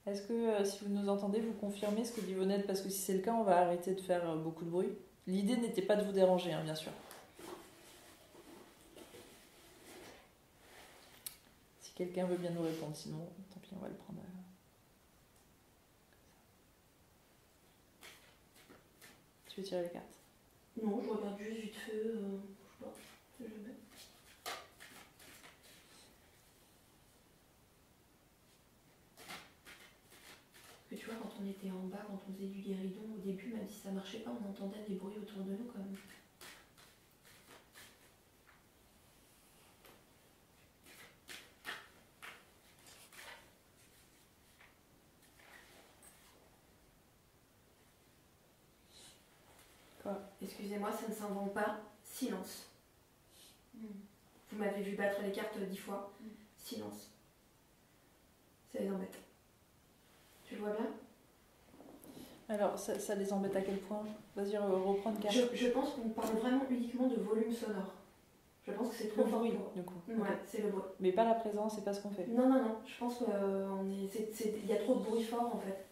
Est-ce que si vous nous entendez, vous confirmez ce que dit Vonette? Parce que si c'est le cas, on va arrêter de faire beaucoup de bruit. L'idée n'était pas de vous déranger, hein, bien sûr. Si quelqu'un veut bien nous répondre, sinon, tant pis, on va le prendre. Tu veux tirer les cartes? Non, je regarde juste vite fait, je sais pas, je sais jamais. Parce que tu vois, quand on était en bas, quand on faisait du guéridon, au début, même si ça marchait pas, on entendait des bruits autour de nous quand même. Quoi? Excusez-moi, ça ne s'invente pas. Silence. Vous m'avez vu battre les cartes 10 fois. Silence. Ça les embête. Tu le vois bien? Alors, ça les embête à quel point? Vas-y, reprends une carte. Je pense qu'on parle vraiment uniquement de volume sonore. Je pense que c'est trop Le fort bruit, pour eux. du coup. Ouais, Ok. c'est le bruit. Mais pas la présence, c'est pas ce qu'on fait. Non, non, non. Je pense qu'il y a trop de bruit fort en fait.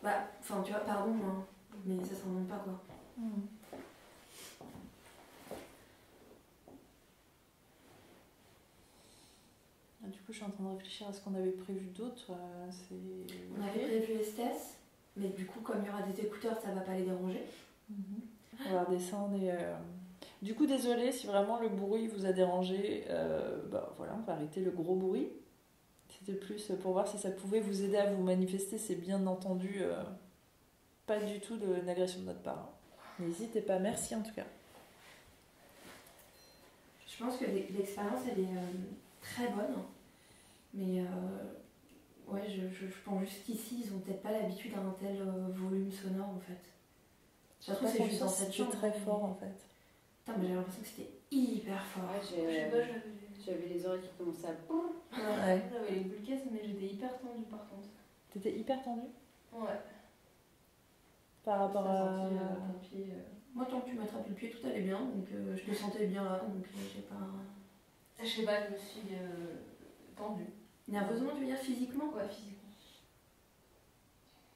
Bah, enfin, tu vois, pardon, hein, mais ça s'en monte pas quoi. Du coup, je suis en train de réfléchir à ce qu'on avait prévu d'autre. On avait prévu Esthès, mais du coup, comme il y aura des écouteurs, ça va pas les déranger. On va redescendre et... Du coup, désolé si vraiment le bruit vous a dérangé. Bah voilà, on va arrêter le gros bruit. C'était plus pour voir si ça pouvait vous aider à vous manifester. C'est bien entendu pas du tout une agression de notre part. N'hésitez pas, merci en tout cas. Je pense que l'expérience, elle est très bonne. Mais ouais, je pense juste qu'ici, ils ont peut-être pas l'habitude à un tel volume sonore en fait. Je trouve que c'est juste dans cette chambre. C'est très fort en fait. Putain, mais j'ai l'impression que c'était hyper fort. Ouais, Je sais pas, j'avais les oreilles qui commençaient à... Ouais. j'avais les boules caisses, mais j'étais hyper tendue par contre. T'étais hyper tendue Ouais. par rapport Ça à... sentit, ton pied. Moi, tant que tu m'attrapes le pied, tout allait bien. Donc je te sentais bien là. Donc j'ai pas. Je sais pas, je me suis tendue. Nerveusement, tu veux dire physiquement? Ouais, physiquement.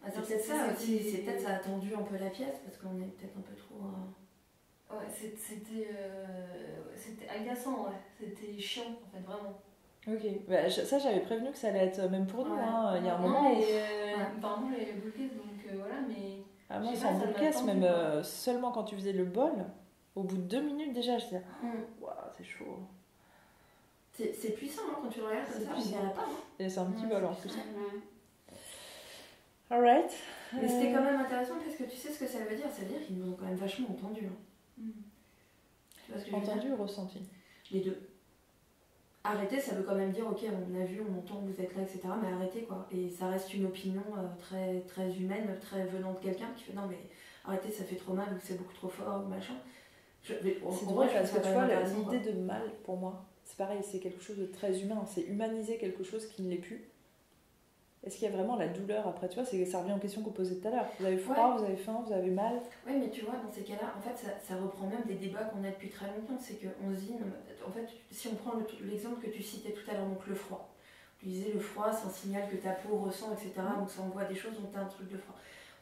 Ah, c'est peut-être ça aussi. C'est peut-être ça a tendu un peu la pièce parce qu'on est peut-être un peu trop. Ouais, c'était agaçant, ouais. C'était chiant, en fait, vraiment. Ok, bah, ça j'avais prévenu que ça allait être même pour nous. Ouais. Hein. Il y a un Non, moment où... mais apparemment, j'avais les boules caisses, donc voilà, mais. Ah, moi, Je sais sans pas, ça boule m'a caisse, tendu, même quoi. seulement quand tu faisais le bol, au bout de 2 minutes déjà, je disais, waouh, c'est chaud. C'est puissant hein, quand tu le regardes comme C'est ça, on puissant. dirait pas. Hein. Et c'est un petit Ouais, bol c'est en plus. puissant. Alright. Mais c'était quand même intéressant parce que tu sais ce que ça veut dire. Ça veut dire qu'ils nous ont quand même vachement entendu. Hein. Tu vois ce que je veux dire? Entendu ou ressenti? Les deux. Arrêter, ça veut quand même dire, ok, on a vu, on entend, vous êtes là, etc. Mais arrêtez quoi. Et ça reste une opinion très, très humaine, très venant de quelqu'un qui fait non mais arrêtez, ça fait trop mal ou c'est beaucoup trop fort ou machin. C'est drôle parce que tu vois, l'idée de mal pour moi, c'est pareil, c'est quelque chose de très humain. C'est humaniser quelque chose qui ne l'est plus. Est-ce qu'il y a vraiment la douleur après? Tu vois, ça revient aux questions qu'on posait tout à l'heure. Vous avez froid, vous avez faim, vous avez mal. Oui, mais tu vois, dans ces cas-là, en fait, ça reprend même des débats qu'on a depuis très longtemps. C'est qu'on se dit, en fait, si on prend l'exemple que tu citais tout à l'heure, donc le froid. Tu disais, le froid, c'est un signal que ta peau ressent, etc. Donc ça envoie des choses, donc tu as un truc de froid.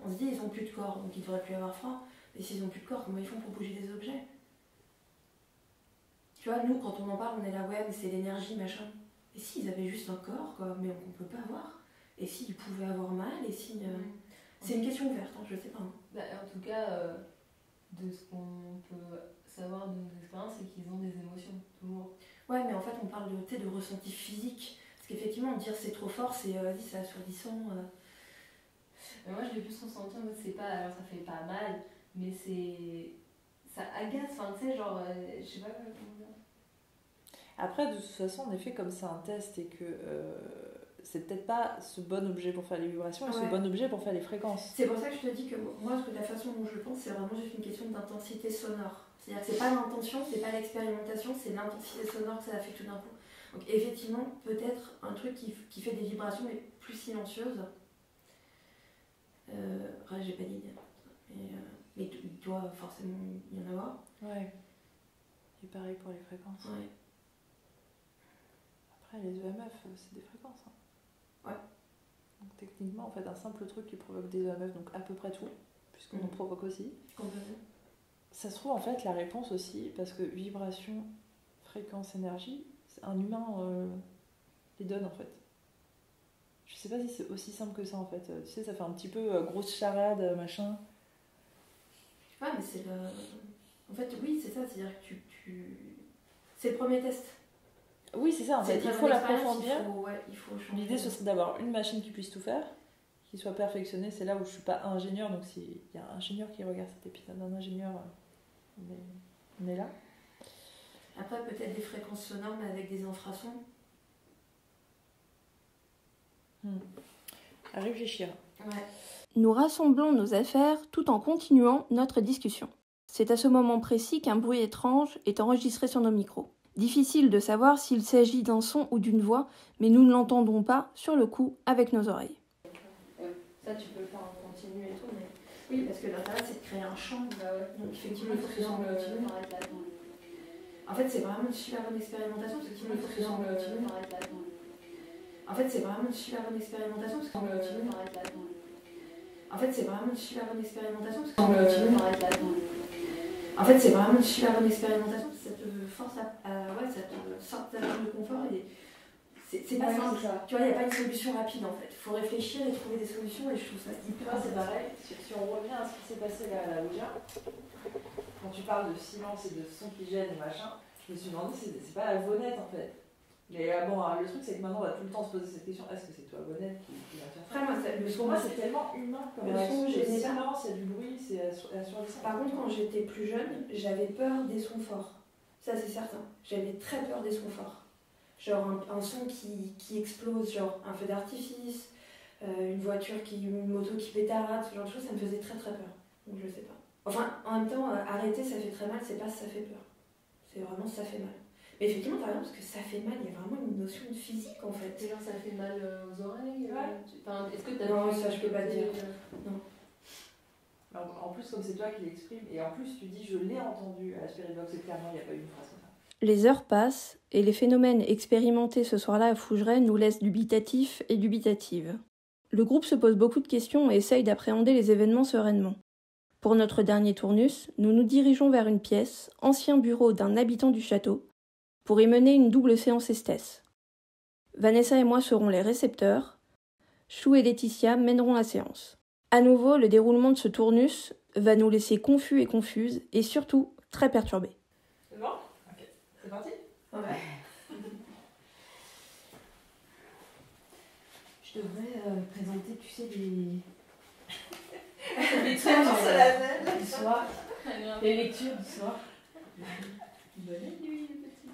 On se dit, ils n'ont plus de corps, donc ils devraient plus avoir froid. Mais s'ils n'ont plus de corps, comment ils font pour bouger des objets? Tu vois, nous, quand on en parle, on est là, ouais, mais c'est l'énergie, machin. Et s'ils avaient juste un corps, quoi, mais on peut pas avoir? Et s'ils pouvaient avoir mal? Et si. C'est une question ouverte, hein, je sais pas. Hein. Bah, en tout cas, de ce qu'on peut savoir de nos expériences, c'est qu'ils ont des émotions, toujours. Ouais, mais en fait, on parle de ressenti physique. Parce qu'effectivement, dire c'est trop fort, c'est vas-y, c'est assourdissant. Mais moi, je l'ai plus ressenti en mode c'est pas. Alors, ça fait pas mal, mais c'est. Ça agace, enfin, tu sais, genre. Je sais pas comment dire. Après, de toute façon, en effet, comme c'est un test et que c'est peut-être pas ce bon objet pour faire les vibrations et ce bon objet pour faire les fréquences. C'est pour ça que je te dis que moi, la façon dont je pense, c'est vraiment juste une question d'intensité sonore. C'est-à-dire que c'est pas l'intention, c'est pas l'expérimentation, c'est l'intensité sonore que ça a fait tout d'un coup. Donc effectivement, peut-être un truc qui fait des vibrations mais plus silencieuses. J'ai pas d'idée. Mais il doit forcément y en avoir. Ouais. Et pareil pour les fréquences. Ouais. Après, les EMF, c'est des fréquences. Hein. Ouais. Donc techniquement, en fait, un simple truc qui provoque des EMF, donc à peu près tout, puisqu'on en provoque aussi. Complètement. Ça se trouve, en fait, la réponse aussi, parce que vibration, fréquence, énergie, c'est un humain les donne, en fait. Je sais pas si c'est aussi simple que ça, en fait. Tu sais, ça fait un petit peu grosse charade, machin. Ouais, mais c'est le... En fait, oui, c'est ça, c'est-à-dire que c'est le premier test. Oui, c'est ça, en C'est fait. une très Il faut bonne expérience, l'approfondir. il faut changer. L'idée, ce serait d'avoir une machine qui puisse tout faire, qui soit perfectionnée. C'est là où je suis pas ingénieur, donc s'il y a un ingénieur qui regarde cet épisode d'un ingénieur, on est là. Après, peut-être des fréquences sonores, mais avec des infrasons. À réfléchir. Ouais. Nous rassemblons nos affaires tout en continuant notre discussion. C'est à ce moment précis qu'un bruit étrange est enregistré sur nos micros. Difficile de savoir s'il s'agit d'un son ou d'une voix, mais nous ne l'entendons pas sur le coup avec nos oreilles. Ça, tu peux le faire en continu et tout, mais... Oui, parce que l'intérêt, c'est de créer un champ. Donc, effectivement, il faut que ce soit en continu. En fait, c'est vraiment une super bonne expérimentation, parce que il faut que ce soit en continu. En fait, c'est vraiment une super bonne expérimentation, parce qu'en continu. En fait, c'est vraiment une super bonne expérimentation, parce qu'en continu. En fait, c'est vraiment une super bonne expérimentation, parce que ça te force ouais, ça te sort de ta zone de confort et c'est pas simple. Tu vois, il n'y a pas une solution rapide en fait. Il faut réfléchir et trouver des solutions et je trouve ça hyper C'est pareil, si on revient à ce qui s'est passé là à la Ouija, quand tu parles de silence et de son qui gêne et machin, je me suis demandé si c'est pas la Vonette en fait. Mais bon, le truc c'est que maintenant on va tout le temps se poser cette question, est-ce que c'est toi Vonette qui va faire ça? Après, moi, pour moi c'est tellement humain comme réaction, il y a du silence, il y a du bruit, c'est assourdissant. Par contre, quand j'étais plus jeune, j'avais peur des sons forts. Ça c'est certain. J'avais très peur des sons forts. Genre un son qui explose, genre un feu d'artifice, une voiture une moto qui pétarade, ce genre de choses, ça me faisait très très peur. Donc je sais pas. Enfin, en même temps, arrêter ça fait très mal, c'est pas ça fait peur. C'est vraiment ça fait mal. Mais effectivement, t'as raison, parce que ça fait mal, il y a vraiment une notion de physique en fait. Et genre ça fait mal aux oreilles Enfin, est-ce que t'as Non, ça je peux pas te dire. Non. En plus, comme c'est toi qui l'exprime, et en plus tu dis je l'ai entendu à la Spirit Box, et clairement il n'y a pas eu une phrase comme ça. Les heures passent et les phénomènes expérimentés ce soir-là à Fougeray nous laissent dubitatifs et dubitatives. Le groupe se pose beaucoup de questions et essaye d'appréhender les événements sereinement. Pour notre dernier tournus, nous nous dirigeons vers une pièce, ancien bureau d'un habitant du château, pour y mener une double séance esthèse. Vanessa et moi serons les récepteurs, Chou et Laetitia mèneront la séance. À nouveau, le déroulement de ce tournus va nous laisser confus et confuses, et surtout très perturbés. C'est bon ? Ok. C'est parti ? Ouais. Je devrais présenter, tu sais, les solennelles du soir, les lectures du soir. Bonne nuit, le petit.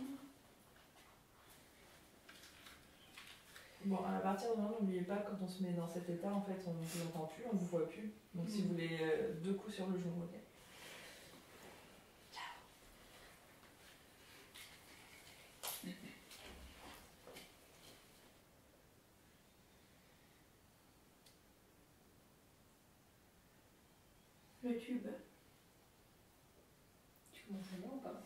Bon, à partir du moment, n'oubliez pas, quand on se met dans cet état, en fait, on ne vous entend plus, on ne vous voit plus. Donc si vous voulez 2 coups sur le genou, ok. Le tube. Tu commences à lire ou pas?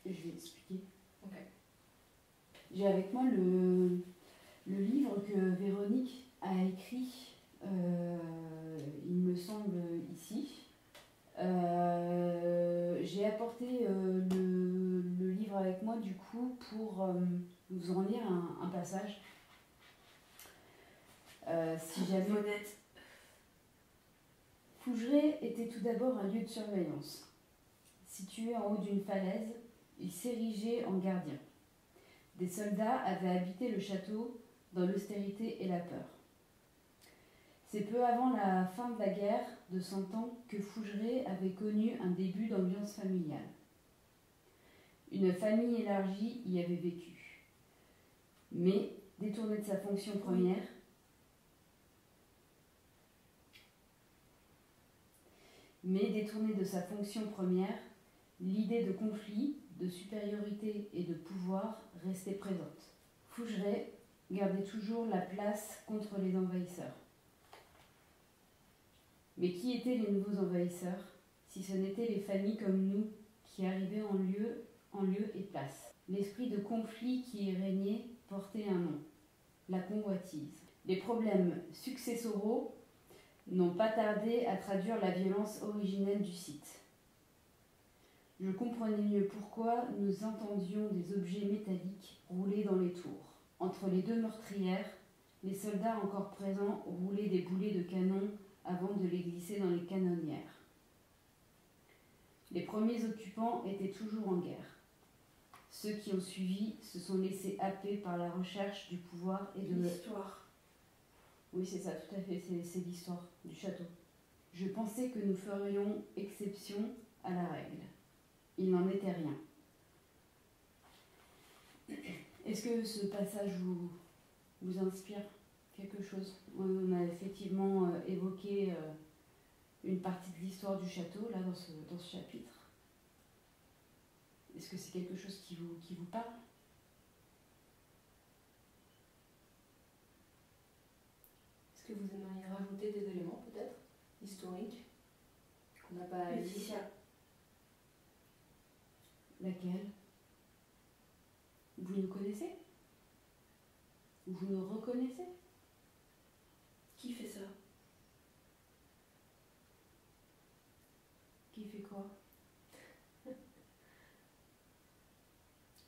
Je vais expliquer. Ok. J'ai avec moi le livre que Véronique a écrit, il me semble, ici. J'ai apporté le livre avec moi du coup pour vous en lire un passage. Si jamais... Honnête. Fougeray était tout d'abord un lieu de surveillance. Situé en haut d'une falaise, il s'érigeait en gardien. Des soldats avaient habité le château dans l'austérité et la peur. C'est peu avant la fin de la guerre de 100 ans que Fougeray avait connu un début d'ambiance familiale. Une famille élargie y avait vécu. Mais, détourné de sa fonction première, l'idée de conflit, de supériorité et de pouvoir restait présente. Fougeray gardait toujours la place contre les envahisseurs. Mais qui étaient les nouveaux envahisseurs, si ce n'étaient les familles comme nous, qui arrivaient en lieu et place? L'esprit de conflit qui y régnait portait un nom, la convoitise. Les problèmes successoraux n'ont pas tardé à traduire la violence originelle du site. Je comprenais mieux pourquoi nous entendions des objets métalliques rouler dans les tours. Entre les deux meurtrières, les soldats encore présents roulaient des boulets de canon avant de les glisser dans les canonnières. Les premiers occupants étaient toujours en guerre. Ceux qui ont suivi se sont laissés happer par la recherche du pouvoir et de L'histoire. Oui, c'est ça, tout à fait, c'est l'histoire du château. Je pensais que nous ferions exception à la règle. Il n'en était rien. Est-ce que ce passage vous inspire quelque chose? On a effectivement évoqué une partie de l'histoire du château, là, dans ce chapitre. Est-ce que c'est quelque chose qui vous parle? Est-ce que vous aimeriez rajouter des éléments, peut-être, historiques, qu'on n'a pas dit? Laetitia. Laquelle? Vous nous connaissez? Vous nous reconnaissez? Qui fait ça? Qui fait quoi?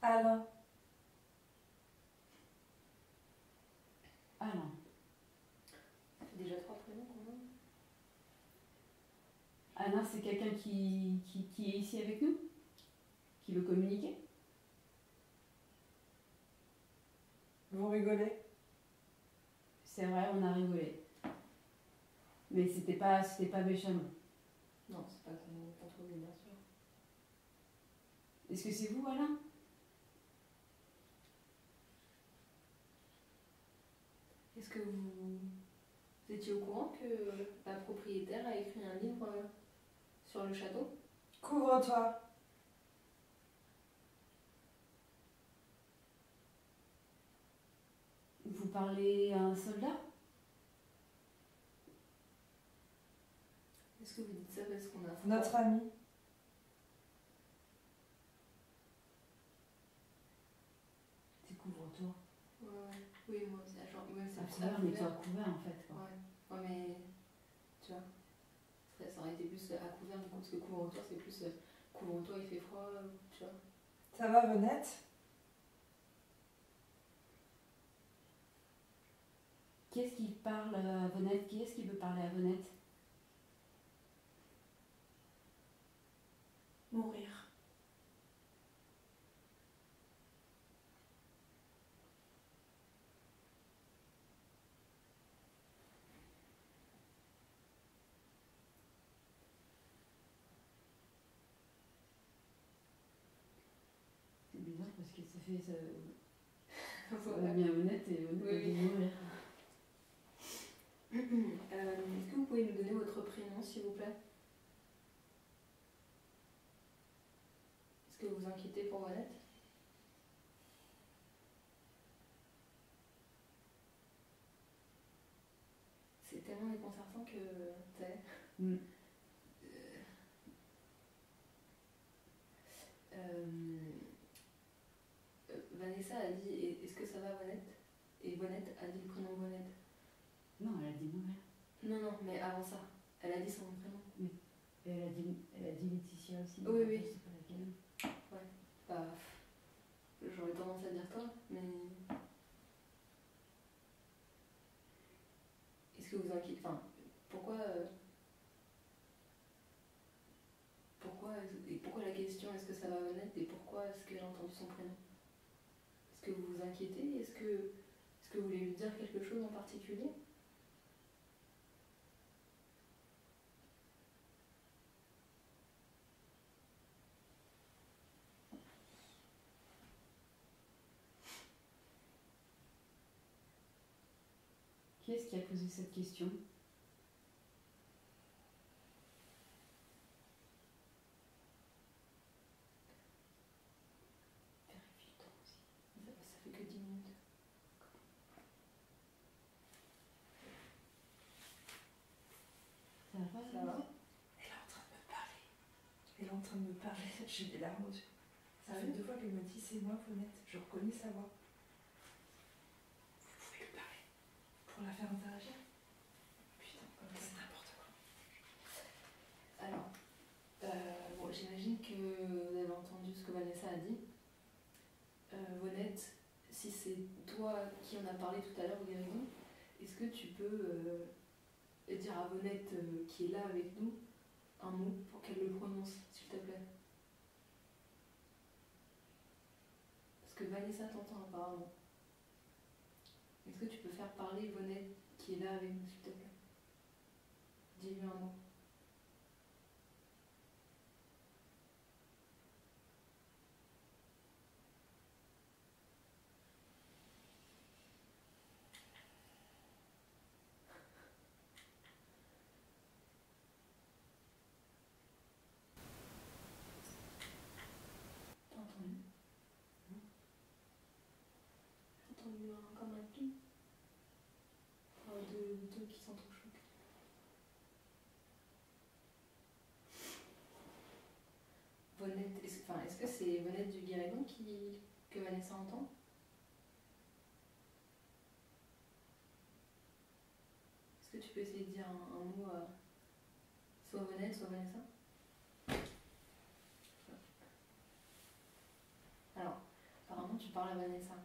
Alain. Alain. Ça fait déjà 3 prénoms, quand même. Alain, c'est quelqu'un qui est ici avec nous? Qui veut communiquer? Vous rigolez? C'est vrai, on a rigolé. Mais c'était pas méchamment. Non, c'est pas contre lui, bien sûr. Est-ce que c'est vous, Alain? Est-ce que vous étiez au courant que la propriétaire a écrit un livre sur le château? Couvre-toi. Vous parlez à un soldat? Est-ce que vous dites ça parce qu'on a froid? Notre ami. C'est couvre-toi. Ouais, ouais. Oui, moi aussi. Genre, ouais, À c'est couvert, mais toi à couvert en fait. Quoi. Ouais. Ouais, mais tu vois, ça aurait été plus à couvert du coup, parce que couvre-toi, c'est plus couvre-toi, il fait froid, tu vois. Ça va, Venette? Qui est-ce qui parle à Venette? Qui est-ce qui veut parler à Venette? Mourir. C'est bizarre parce que ça fait ça. Ça va bien Venette et Venette Oui, a dit oui. mourir. Est-ce que vous pouvez nous donner votre prénom, s'il vous plaît? Est-ce que vous vous inquiétez pour Valette? C'est tellement déconcertant que t'es. Mm. Vanessa a dit est-ce que ça va, Vanette? Et Bonette a dit le prénom Bonette. Non, elle a dit mourir. Non, non, mais avant ça, elle a dit son prénom. Et elle a dit Laetitia aussi. Oui, mais oui. je sais pas laquelle. Bah, j'aurais tendance à dire toi, mais. Est-ce que vous inquiétez. Enfin, pourquoi. Pourquoi la question est-ce que ça va Vanette et pourquoi est-ce qu'elle a entendu son prénom? Est-ce que vous vous inquiétez? Est-ce que vous voulez lui dire quelque chose en particulier? Qui est-ce qui a posé cette question? Vérifie le temps aussi. Ça fait que 10 minutes. Ça Ça va? Elle est en train de me parler. Elle est en train de me parler. J'ai des larmes aux yeux. Ça fait 2 fois qu'elle me dit c'est moi, Vonette. Je reconnais sa voix. Vous pouvez lui parler pour la faire interagir. Putain, c'est n'importe quoi. Alors, bon, j'imagine que vous avez entendu ce que Vanessa a dit. Vonette, si c'est toi qui en a parlé tout à l'heure au guérison, est-ce que tu peux dire à Vonette qui est là avec nous un mot pour qu'elle le prononce, s'il te plaît? Parce que Vanessa t'entend apparemment. Est-ce que tu peux faire parler Vonette qui est là avec nous, s'il te plaît? Dis-lui un mot. T'as entendu? J'ai entendu comme un pli. Deux qui s'entrechoquent. Vonette, est-ce que c'est Vonette du guéridon que Vanessa entend? Est-ce que tu peux essayer de dire un mot soit Vonette, soit Vanessa? Alors, apparemment tu parles à Vanessa.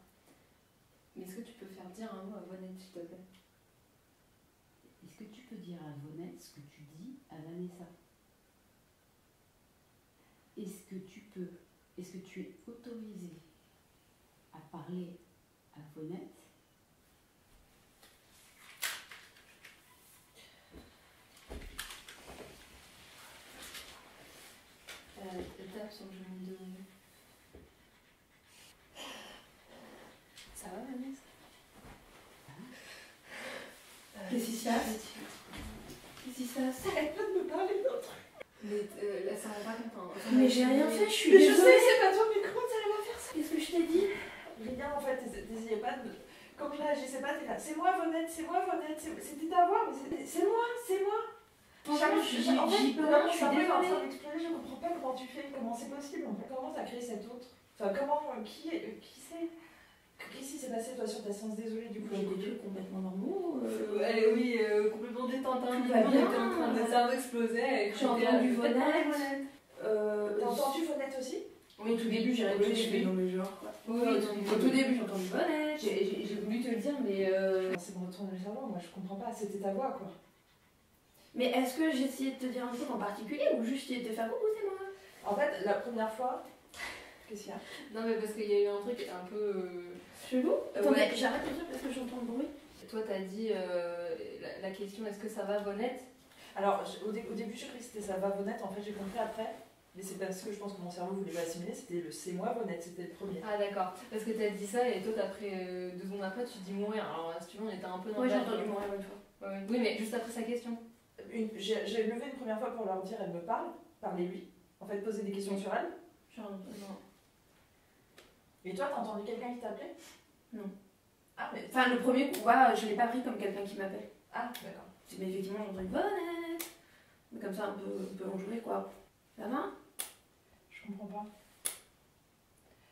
Mais est-ce que tu peux faire dire un mot à Vonette, s'il te plaît? Est-ce que tu peux dire à Vonette ce que tu dis à Vanessa? Est-ce que tu es autorisé à parler à Vonette? Elle tape sur le genou de... Ça va, Vanessa? Qu'est-ce qui se passe? Qu'est-ce qui se passe? Arrête pas de me parler d'un truc. Mais là, ça rend pas compte. Hein. Mais j'ai rien fait, je suis Mais je sais désolée. que c'est pas toi, mais comment t'arrives à faire ça? Qu'est-ce que je t'ai dit? Rien en fait, t'essayais pas de. Comme je réagissais pas, t'es là. C'est moi, Vonette, c'était ta voix, mais c'est moi, c'est moi. Franchement, En fait, j'y peux rien, je suis en train désolée. d'exploser, je comprends pas comment tu fais, comment c'est possible en fait. Comment t'as créé cet autre? Enfin, comment, qui c'est? Qu'est-ce qui s'est passé toi sur ta séance? Désolée du coup. J'ai des trucs complètement normaux. Oui, complètement détente. Hein. Tout va bien. était en train de cerveau explosait. J'ai entendu Vonette. T'as entendu Vonette aussi? Oui, au tout début, j'ai rigolé, je fais non mais genre quoi. Oui, Au tout début, j'ai entendu Vonette. J'ai voulu te le dire, mais... C'est bon, retourner le cerveau, moi je comprends pas, c'était ta voix quoi. Mais est-ce que j'ai essayé de te dire un truc en particulier ou juste j'ai été faire coucou, c'est moi? En fait, la première fois, qu'est-ce qu'il y a? Non, mais parce qu'il y a eu un truc un peu... Chelou? Attendez, ouais. j'arrête de dire parce que j'entends le bruit. Toi, t'as dit la question, est-ce que ça va, Vonette? Alors, au début, j'ai cru que c'était ça va Vonette, en fait, j'ai compris après. Mais c'est parce que je pense que mon cerveau voulait pas assimiler, c'était le c'est moi Vonette, c'était le premier. Ah, d'accord. Parce que t'as dit ça et toi, après 2 secondes après, tu dis mourir. Alors, si tu veux, on était un peu dans Oui, le j'ai bac, entendu quoi. mourir une fois. Ouais. Oui, mais juste après sa question. J'ai levé une première fois pour leur dire elle me parle, parlez-lui. En fait, poser des questions sur elle. Genre, Non. Et toi, t'as entendu quelqu'un qui t'appelait? Non. Ah, mais. Enfin, le premier coup, ouais, je l'ai pas pris comme quelqu'un qui m'appelle. Ah, d'accord. Mais effectivement, j'ai entendu Vonette. Mais comme ça, un peu enjoué quoi. Ça va? Je comprends pas.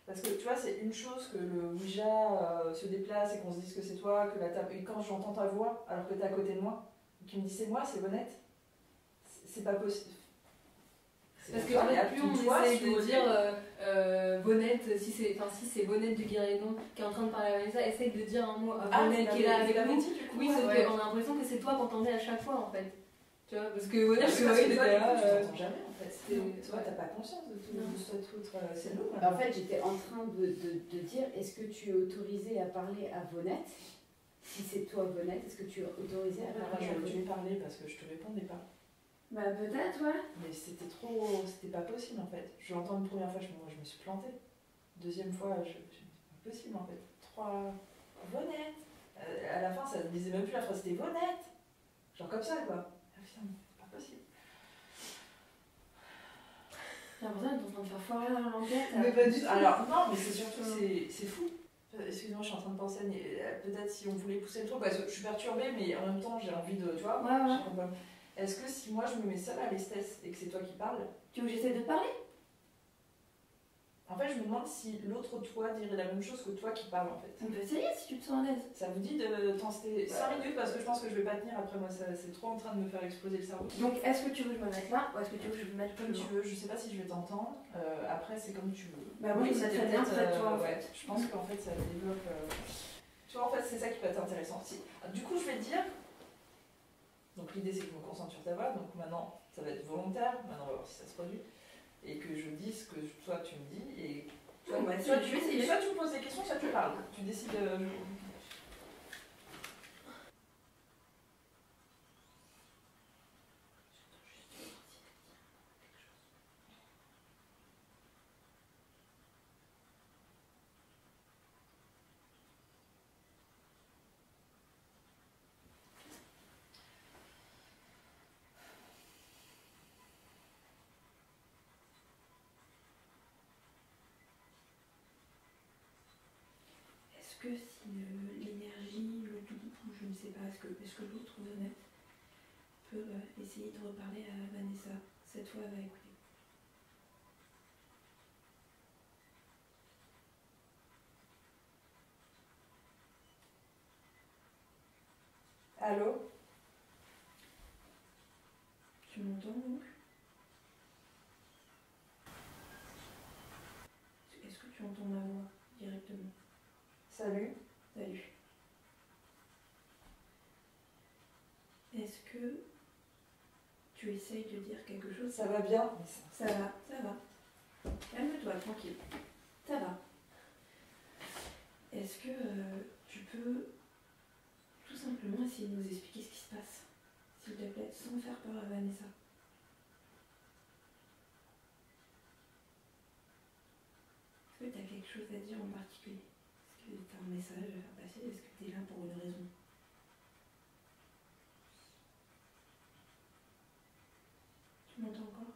Parce que tu vois, c'est une chose que le Ouija se déplace et qu'on se dise que c'est toi, et quand j'entends ta voix, alors que t'es à côté de moi, et qu'il me dit c'est moi, c'est Vonette, c'est pas possible. Parce que Enfin, il y a plus une on voix essaie sur- de dire Vonette, si c'est Vonette du guéridon qui est en train de parler à Vanessa, essaye de dire un mot à Vonette qui est là avec nous. Oui, sauf ouais. qu'on a l'impression que c'est toi qu'on entendait à chaque fois en fait. Tu vois, parce que Vonette, Parce je que vois, il toi, était du coup, là. tu t'entends jamais en fait. Tu vois, t'as pas conscience de tout, Non. de cet autre. C'est nous. En fait, j'étais en train de dire, est-ce que tu es autorisé à parler à Vonette? Si c'est toi, Vonette, est-ce que tu es autorisé à parler à J'aurais dû Vonette? parler parce que je te répondais pas. Bah, peut-être, ouais. Mais c'était pas possible en fait. Je l'entends une première fois, je me suis plantée. Deuxième fois, je me dis, c'est pas possible en fait. 3 Vonette. À la fin, ça ne disait même plus la phrase, c'était Vonette. Genre comme ça quoi. Ah putain, c'est pas possible. J'ai l'impression d'être en train de faire foirer l'enquête. Mais pas du tout. Alors, non, mais c'est surtout, c'est fou. Excuse-moi, je suis en train de penser, peut-être si on voulait pousser le truc, parce que je suis perturbée, mais en même temps, j'ai envie de, tu vois, Ouais, ouais. je comprends. Est-ce que si moi je me mets seule à l'estesse et que c'est toi qui parles, Tu veux que j'essaie de te parler? en fait je me demande si l'autre toi dirait la même chose que toi qui parle en fait. On peut essayer si tu te sens à l'aise. Ça vous dit de tenter 5 minutes parce que je pense que je vais pas tenir après moi, c'est trop en train de me faire exploser le cerveau. Donc, est-ce que tu veux que je me mette là ou est-ce que tu veux que je me mette Comme plus tu loin? veux, je sais pas si je vais t'entendre, après c'est comme tu veux. Bah, moi, je me c'était mettrais bien peut-être, près de toi en ouais, fait. je pense qu'en fait ça développe. Tu vois, en fait c'est ça qui peut être intéressant. Du coup, je vais te dire. Donc l'idée c'est que je me concentre sur ta voix, donc maintenant ça va être volontaire, maintenant on va voir si ça se produit. Et que je dise ce que toi tu me dis, et Bon, bah, soit je vais essayer. soit tu me poses des questions, soit tu parles. Tu décides. Est-ce que si l'énergie, le tout, je ne sais pas, est-ce que l'autre honnête peut essayer de reparler à Vanessa? Cette fois, elle va écouter. Allô? Tu m'entends donc? Est-ce que tu entends ma voix directement? Salut? Salut. Est-ce que tu essayes de dire quelque chose? Ça va bien? Ça va, ça va. Calme-toi, tranquille. Ça va. Est-ce que tu peux tout simplement essayer de nous expliquer ce qui se passe, s'il te plaît, sans faire peur à Vanessa? Est-ce que tu as quelque chose à dire en particulier? Est-ce que tu as un message à faire passer? Est-ce que tu es là pour une raison? Tu m'entends encore?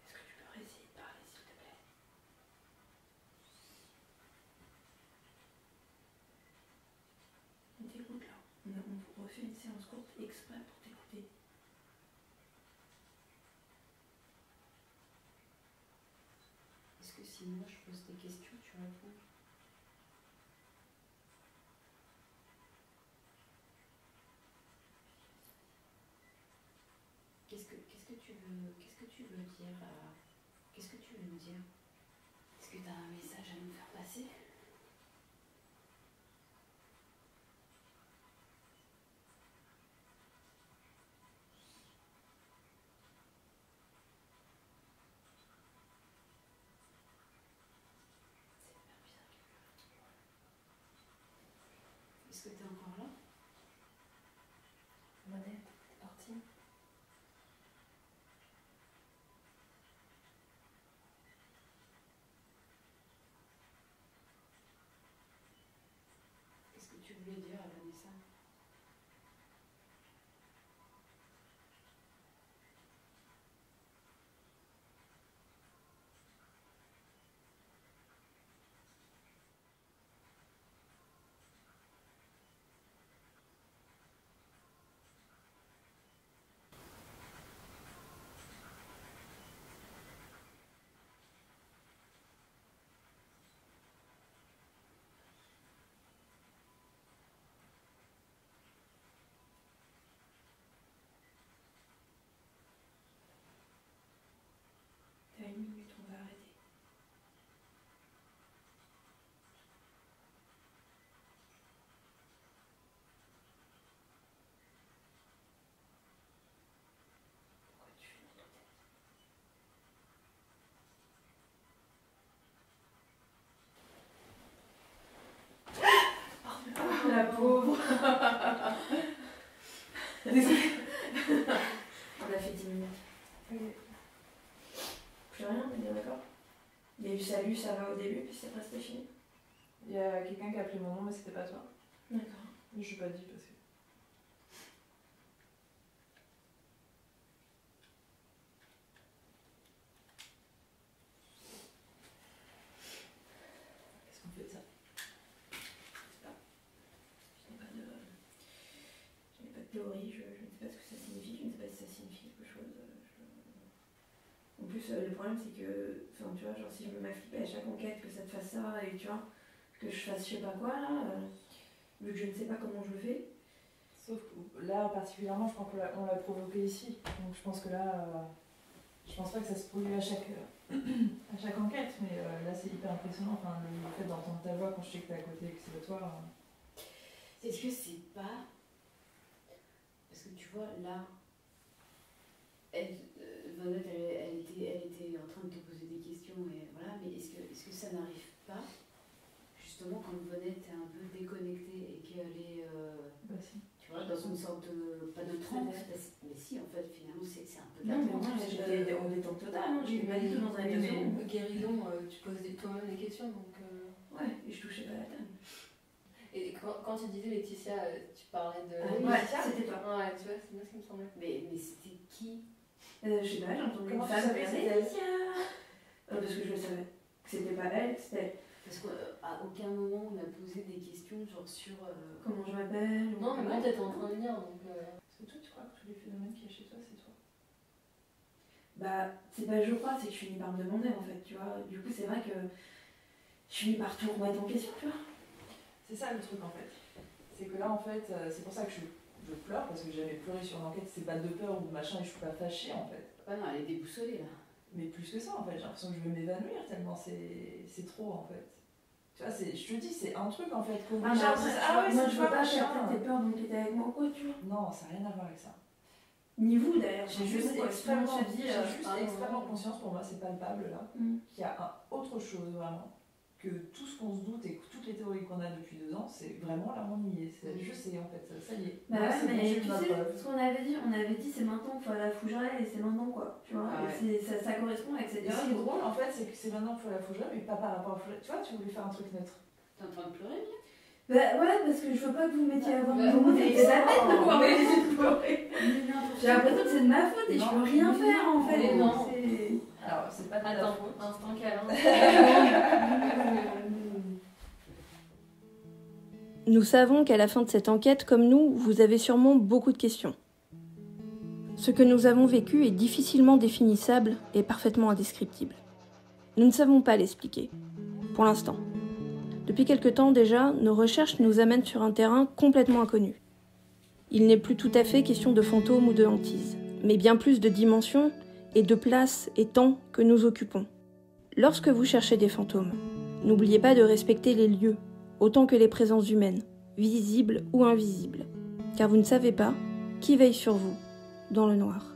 Est-ce que tu peux essayer de parler, s'il te plaît? On t'écoute là. On refait une séance courte exprès pour t'écouter. Est-ce que si moi je pose des questions, tu réponds? Qu'est-ce que tu veux dire Qu'est-ce que tu veux me dire? Est-ce que tu as un message à nous faire passer? C'est hyper bizarre. Est-ce que tu es encore là? Monette, t'es partie? Qu'est-ce que tu voulais dire à Vanessa? T'as 1 minute, on va arrêter. Pourquoi tu fais notre tête? Oh, la pauvre. Désolée. On a fait 10 minutes. Plus rien, on est bien d'accord? Il y a eu salut, ça va au début, puis c'est presque fini. Il y a quelqu'un qui a appelé mon nom, mais c'était pas toi. D'accord. Je suis pas dit parce que. Qu'est-ce qu'on fait de ça? problème, c'est que, enfin, tu vois, genre, si je me mets à flipper à chaque enquête, que ça te fasse ça, et tu vois, que je fasse je sais pas quoi, là, vu que je ne sais pas comment je le fais. Sauf que là, particulièrement, je pense qu'on l'a provoqué ici. Donc je pense que là, je pense pas que ça se produit à chaque enquête, mais là, c'est hyper impressionnant. Enfin, le fait d'entendre ta voix quand je sais que t'es à côté et que c'est de toi. Est-ce que c'est pas... Parce que tu vois, là, Vonette, elle était en train de te poser des questions, et voilà, mais est-ce que ça n'arrive pas, justement, quand Vonette est un peu déconnectée et qu'elle est, Bah, si. tu vois, dans une sorte de... pas de transe, mais si, en fait, finalement, c'est un peu de la Non, mais moi, transe. j'étais en détente totale, hein, je suis pas du tout dans un état. Guéridon, tu poses toi-même des questions, donc... Ouais, et je touchais pas la table. Et quand tu disais Laetitia, tu parlais de... Ouais, c'était toi. Ouais, tu vois, c'est bien ce qui me semblait. Mais c'était qui? Je sais pas, j'ai entendu une Comment tu femme savais que dire c'était elle? Laetitia. Parce que je le savais. Que c'était pas elle, que c'était Parce qu'à aucun moment on a posé des questions genre sur... comment je m'appelle. Non, mais moi, t'étais en train de lire, donc... Parce que toi, tu crois que tous les phénomènes qu'il y a chez toi, c'est toi? Bah, c'est pas je crois, c'est que je finis par me demander en fait, tu vois. Du coup, c'est vrai que je finis par tout remettre en question, tu vois. C'est ça le truc en fait. C'est que là en fait, c'est pour ça que je pleure parce que j'ai jamais pleuré sur une enquête, c'est pas de peur ou de machin et je suis pas fâchée en fait. Ah non, elle est déboussolée là. Mais plus que ça en fait, j'ai l'impression que je vais m'évanouir tellement c'est trop en fait. Tu vois, je te dis, c'est un truc en fait. Ah, mais après, moi je veux pas machin. chercher tes peurs d'enquêter avec moi ou quoi, tu vois. Non, ça n'a rien à voir avec ça. Ni vous d'ailleurs. J'ai Enfin, juste vous, quoi. extrêmement, Sinon, je te dis, extrêmement conscience, pour moi c'est palpable là, qu'il y a autre chose vraiment. Que tout ce qu'on se doute et que toutes les théories qu'on a depuis 2 ans, c'est vraiment là on y est. Je sais en fait, ça y est. Bah Là, ouais, c'est bon, mais j'ai tu eu ma sais, preuve. ce qu'on avait dit c'est maintenant qu'il faut aller à la Fougeraie et c'est maintenant quoi, tu vois. Ah ouais. Et ça correspond avec cette Et ce qui est période. drôle en fait, c'est que c'est maintenant qu'il faut la Fougeraie, mais pas par rapport à la Fougeraie. Tu vois, tu voulais faire un truc neutre. T'es en train de pleurer là? Bah ouais, parce que je veux pas que vous mettiez à voir Bah, mon mais c'est la ça, peine de pouvoir mais- m'aider de pleurer. J'ai l'impression que c'est de ma faute et je peux rien faire en fait. Mais non. C'est- Alors, c'est pas de ta Attends, faute. instant câlin. Nous savons qu'à la fin de cette enquête, comme nous, vous avez sûrement beaucoup de questions. Ce que nous avons vécu est difficilement définissable et parfaitement indescriptible. Nous ne savons pas l'expliquer, pour l'instant. Depuis quelque temps déjà, nos recherches nous amènent sur un terrain complètement inconnu. Il n'est plus tout à fait question de fantômes ou de hantises, mais bien plus de dimensions et de place et temps que nous occupons. Lorsque vous cherchez des fantômes, n'oubliez pas de respecter les lieux, autant que les présences humaines, visibles ou invisibles, car vous ne savez pas qui veille sur vous dans le noir.